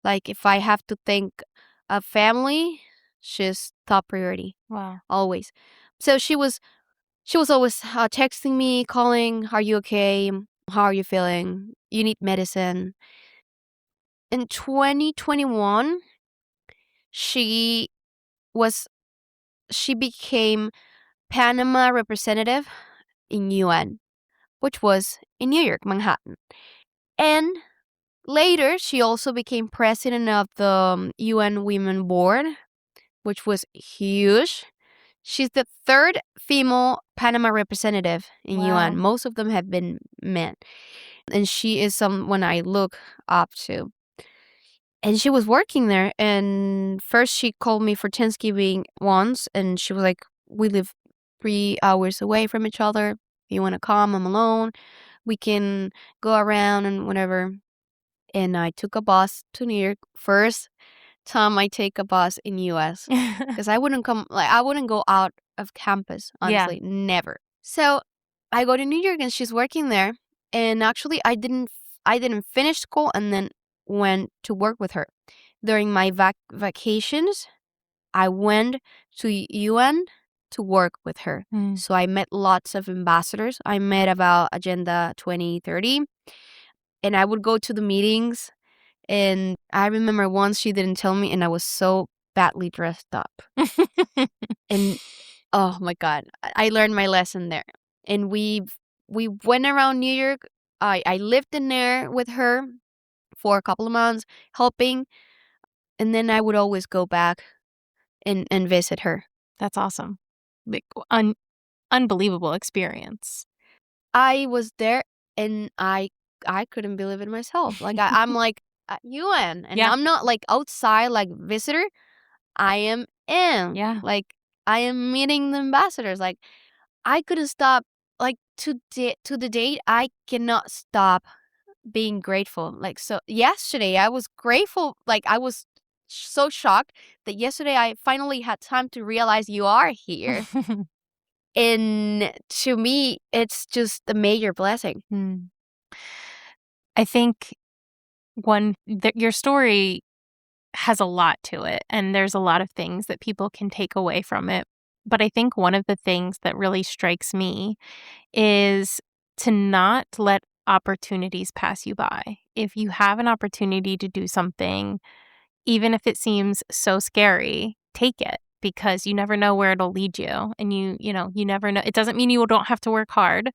S2: Like, if I have to think of family, she's top priority,
S1: Wow.
S2: always. So she was always texting me, calling, "Are you okay? How are you feeling? You need medicine." In 2021, she was she became Panama representative in UN, which was in New York, Manhattan. And later, she also became president of the UN Women Board, which was huge. She's the third female Panama representative in UN.
S1: Wow.
S2: Most of them have been men. And she is someone I look up to. And she was working there. And first, she called me for Thanksgiving once. And she was like, we live 3 hours away from each other. You want to come? I'm alone. We can go around and whatever. And I took a bus to New York. First time I take a bus in US, because I wouldn't go out of campus,
S1: Yeah.
S2: honestly, never. So I go to New York and she's working there, and actually I didn't finish school and then went to work with her. During my vacations, I went to UN to work with her.
S1: Mm.
S2: So I met lots of ambassadors. I met about Agenda 2030, and I would go to the meetings. And I remember once she didn't tell me, and I was so badly dressed up. And oh my God, I learned my lesson there. And we went around New York. I lived in there with her for a couple of months, helping. And then I would always go back and visit her.
S1: That's awesome. like unbelievable experience.
S2: I was there and I couldn't believe it myself. Like I'm like UN, and
S1: Yeah.
S2: I'm not like outside like visitor. I am in.
S1: Yeah.
S2: Like I am meeting the ambassadors. Like I couldn't stop. Like to the date, I cannot stop being grateful. Like so, yesterday I was grateful. Like I was so shocked that yesterday I finally had time to realize you are here. And to me, it's just a major blessing.
S1: Hmm. I think your story has a lot to it, and there's a lot of things that people can take away from it. But I think one of the things that really strikes me is to not let opportunities pass you by. If you have an opportunity to do something, even if it seems so scary, take it because you never know where it'll lead you. And you never know. It doesn't mean you don't have to work hard,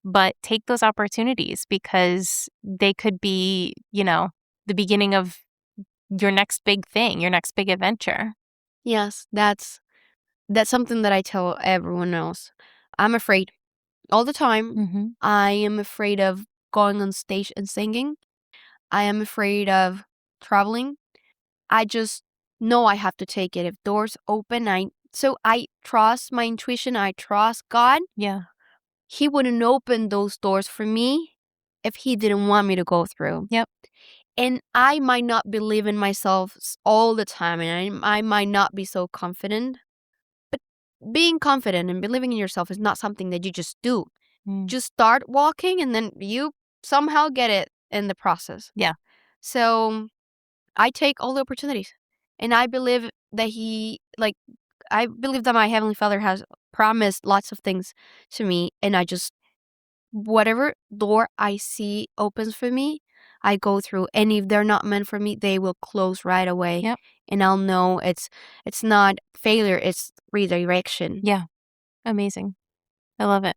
S1: but take those opportunities because they could be, the beginning of your next big thing, your next big adventure.
S2: Yes, that's something that I tell everyone else. I'm afraid all the time.
S1: Mhm.
S2: I am afraid of going on stage and singing. I am afraid of traveling. I just know I have to take it. If doors open, I trust my intuition. I trust God.
S1: Yeah.
S2: He wouldn't open those doors for me if he didn't want me to go through.
S1: Yep.
S2: And I might not believe in myself all the time, and I might not be so confident. But being confident and believing in yourself is not something that you just do.
S1: Mm.
S2: Just start walking, and then you somehow get it in the process.
S1: Yeah.
S2: So I take all the opportunities, and I believe that I believe that my Heavenly Father has promised lots of things to me, and I just whatever door I see opens for me, I go through. And if they're not meant for me, they will close right away.
S1: Yep.
S2: And I'll know it's not failure, it's redirection.
S1: Yeah. Amazing. I love it.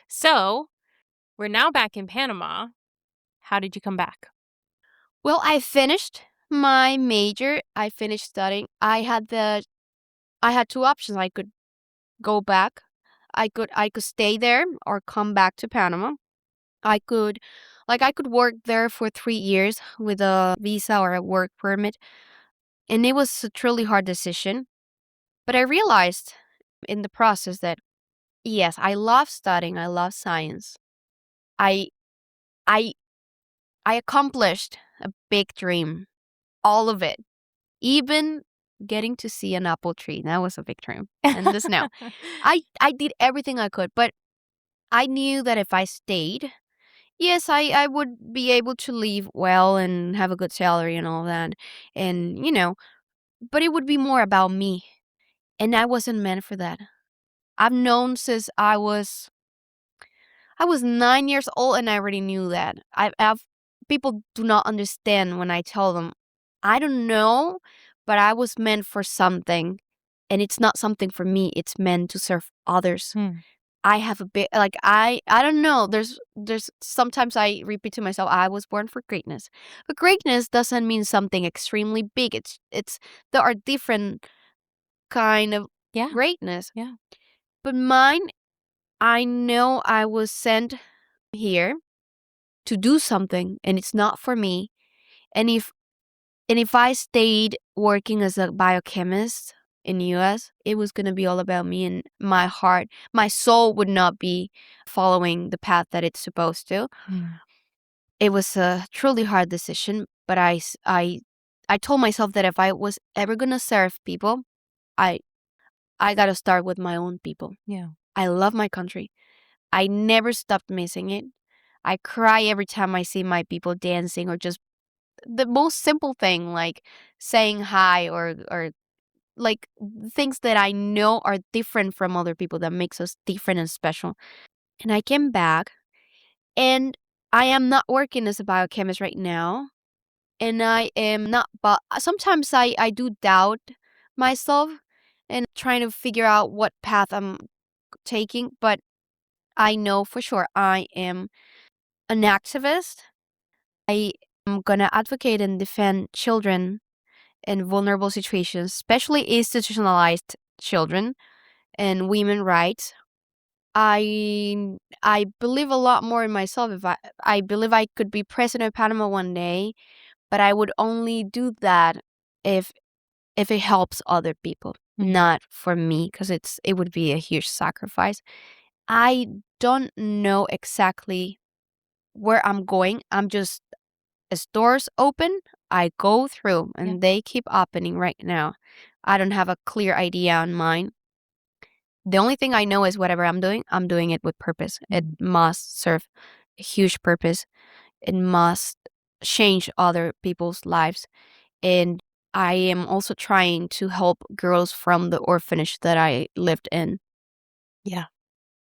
S1: So, we're now back in Panama. How did you come back?
S2: Well, I finished my major. I finished studying. I had two options. I could go back. I could stay there or come back to Panama. I could work there for 3 years with a visa or a work permit. And it was a truly hard decision. But I realized in the process that yes, I love studying, I love science. I I I accomplished a big dream. All of it. Even getting to see an apple tree. That was a big dream. And the snow. I did everything I could, but I knew that if I stayed, yes, I would be able to live well and have a good salary and all that. And, but it would be more about me. And I wasn't meant for that. I've known since I was 9 years old, and I already knew that. I've people do not understand when I tell them, I don't know, but I was meant for something, and it's not something for me. It's meant to serve others.
S1: Hmm.
S2: I have a bit like I don't know. There's sometimes I repeat to myself, I was born for greatness, but greatness doesn't mean something extremely big. It's there are different kind of
S1: Yeah.
S2: greatness,
S1: Yeah.
S2: but mine, I know I was sent here to do something, and it's not for me. And if I stayed working as a biochemist in the US, it was going to be all about me, and my heart, my soul would not be following the path that it's supposed to.
S1: Hmm.
S2: It was a truly hard decision, but I told myself that if I was ever going to serve people, I I got to start with my own people.
S1: Yeah.
S2: I love my country. I never stopped missing it. I cry every time I see my people dancing, or just the most simple thing like saying hi, or like things that I know are different from other people, that makes us different and special. And I came back, and I am not working as a biochemist right now, and I am not, but sometimes I do doubt myself and trying to figure out what path I'm taking, but I know for sure I am an activist. I am gonna advocate and defend children in vulnerable situations, especially institutionalized children. and women rights. I believe a lot more in myself. If I believe I could be president of Panama one day, but I would only do that if it helps other people, not for me, because it would be a huge sacrifice. I don't know exactly where I'm going. I'm just, as doors open, I go through, and
S1: Yeah.
S2: they keep opening right now. I don't have a clear idea on mine. The only thing I know is whatever I'm doing it with purpose. It must serve a huge purpose. It must change other people's lives. And I am also trying to help girls from the orphanage that I lived in.
S1: Yeah.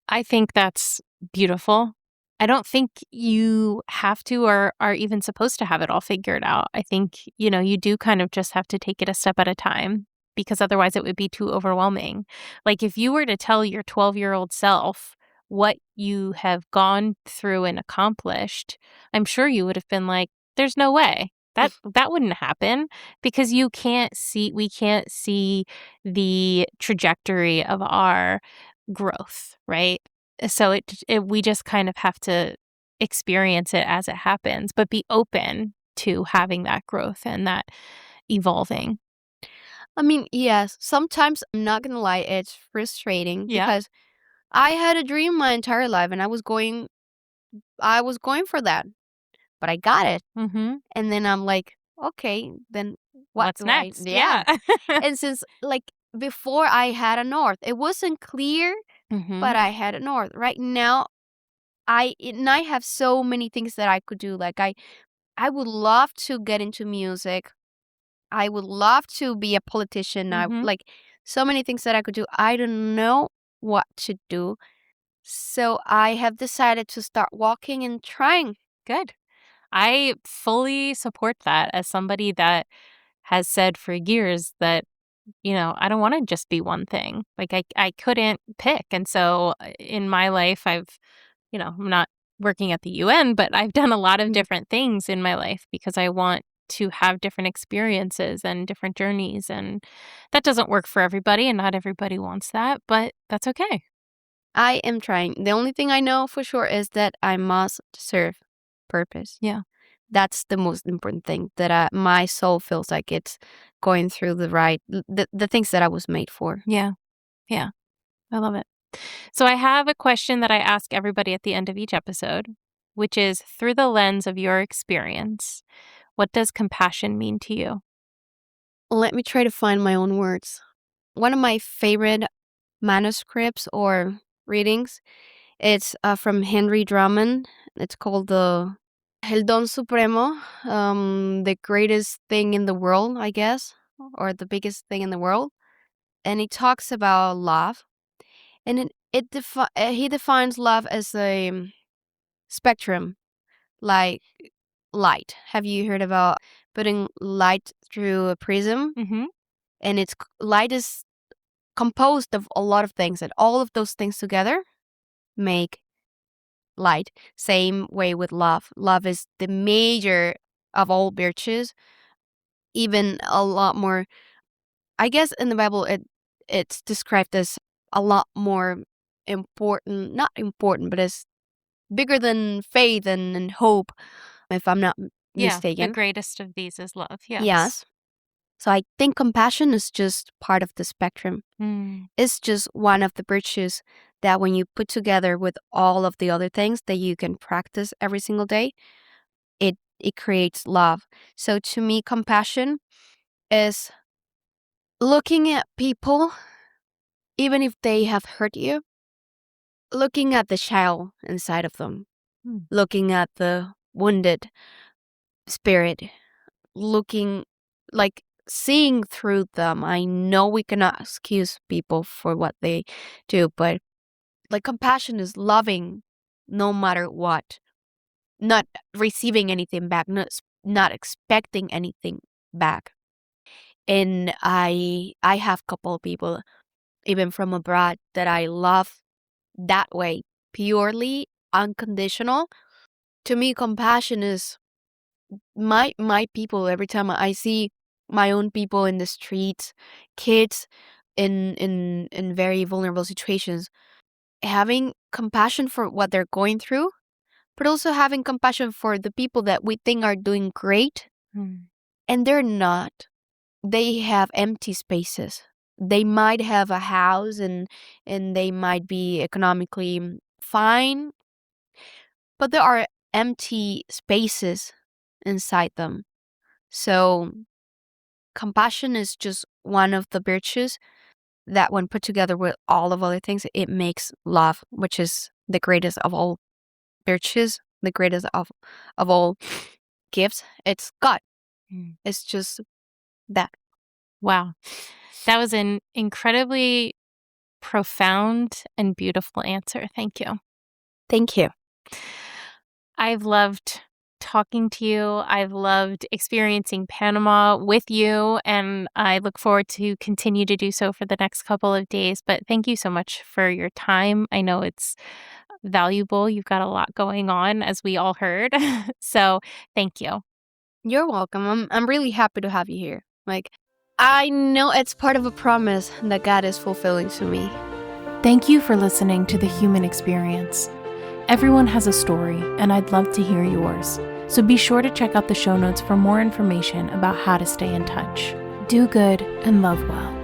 S1: I think that's beautiful. I don't think you have to or are even supposed to have it all figured out. I think, you do kind of just have to take it a step at a time because otherwise it would be too overwhelming. Like if you were to tell your 12-year-old self what you have gone through and accomplished, I'm sure you would have been like, there's no way. That wouldn't happen because we can't see the trajectory of our growth, right? So we just kind of have to experience it as it happens, but be open to having that growth and that evolving.
S2: I mean, yes, sometimes I'm not gonna lie, it's frustrating
S1: Yeah.
S2: because I had a dream my entire life and I was going for that, but I got it.
S1: Mhm.
S2: And then I'm like, okay, then what
S1: What's
S2: do I,
S1: next?
S2: yeah.
S1: Yeah.
S2: And since like before I had a north, it wasn't clear, but
S1: Mhm.
S2: I had a north. Right now, I have so many things that I could do. Like I would love to get into music. I would love to be a politician. I
S1: Mhm.
S2: like so many things that I could do. I don't know what to do. So I have decided to start walking and trying.
S1: Good. I fully support that as somebody that has said for years that I don't wanna just be one thing. Like, I couldn't pick, and so, in my life, I'm not working at the UN, but I've done a lot of
S2: Mhm.
S1: different things in my life because I want to have different experiences and different journeys, and that doesn't work for everybody, and not everybody wants that, but that's okay.
S2: I am trying. The only thing I know for sure is that I must serve purpose.
S1: Yeah.
S2: That's the most important thing, that my soul feels like it's going through the things that I was made for.
S1: Yeah. Yeah. I love it. So I have a question that I ask everybody at the end of each episode, which is through the lens of your experience, what does compassion mean to you?
S2: Let me try to find my own words. One of my favorite manuscripts or readings, it's from Henry Drummond. It's called the El Don Supremo, the greatest thing in the world, I guess, or the biggest thing in the world. And he talks about love, and he defines love as a spectrum, like light. Have you heard about putting light through a prism?
S1: Mhm.
S2: And light is composed of a lot of things, and all of those things together make light. Same way with love. Love is the major of all virtues, even a lot more. I guess in the Bible, it's described as a lot more important, not important, but as bigger than faith and hope, if I'm not
S1: Yeah, the
S2: mistaken.
S1: greatest of these is love. Yes.
S2: Yes. So I think compassion is just part of the spectrum.
S1: Mm.
S2: It's just one of the virtues that when you put together with all of the other things that you can practice every single day, it creates love. So to me, compassion is looking at people, even if they have hurt you, looking at the child inside of them,
S1: Mm.
S2: looking at the wounded spirit, looking like seeing through them. I know we cannot excuse people for what they do, but like compassion is loving no matter what, not receiving anything back, not expecting anything back. And I have couple of people even from abroad that I love that way, purely unconditional. To me, compassion is my people. Every time I see my own people in the streets, kids, in very vulnerable situations, having compassion for what they're going through, but also having compassion for the people that we think are doing great, and they're not. They have empty spaces. They might have a house and they might be economically fine, but there are empty spaces inside them. So compassion is just one of the virtues that, when put together with all of other things, it makes love, which is the greatest of all virtues, the greatest of all gifts. It's God. It's just that.
S1: Wow. That was an incredibly profound and beautiful answer. Thank you.
S2: Thank you.
S1: I've loved talking to you. I've loved experiencing Panama with you, and I look forward to continue to do so for the next couple of days. But thank you so much for your time. I know it's valuable. You've got a lot going on, as we all heard. So thank you.
S2: You're welcome. I'm really happy to have you here. Like, I know it's part of a promise that God is fulfilling to me.
S1: Thank you for listening to The Human Experience. Everyone has a story, and I'd love to hear yours. So be sure to check out the show notes for more information about how to stay in touch. Do good and love well.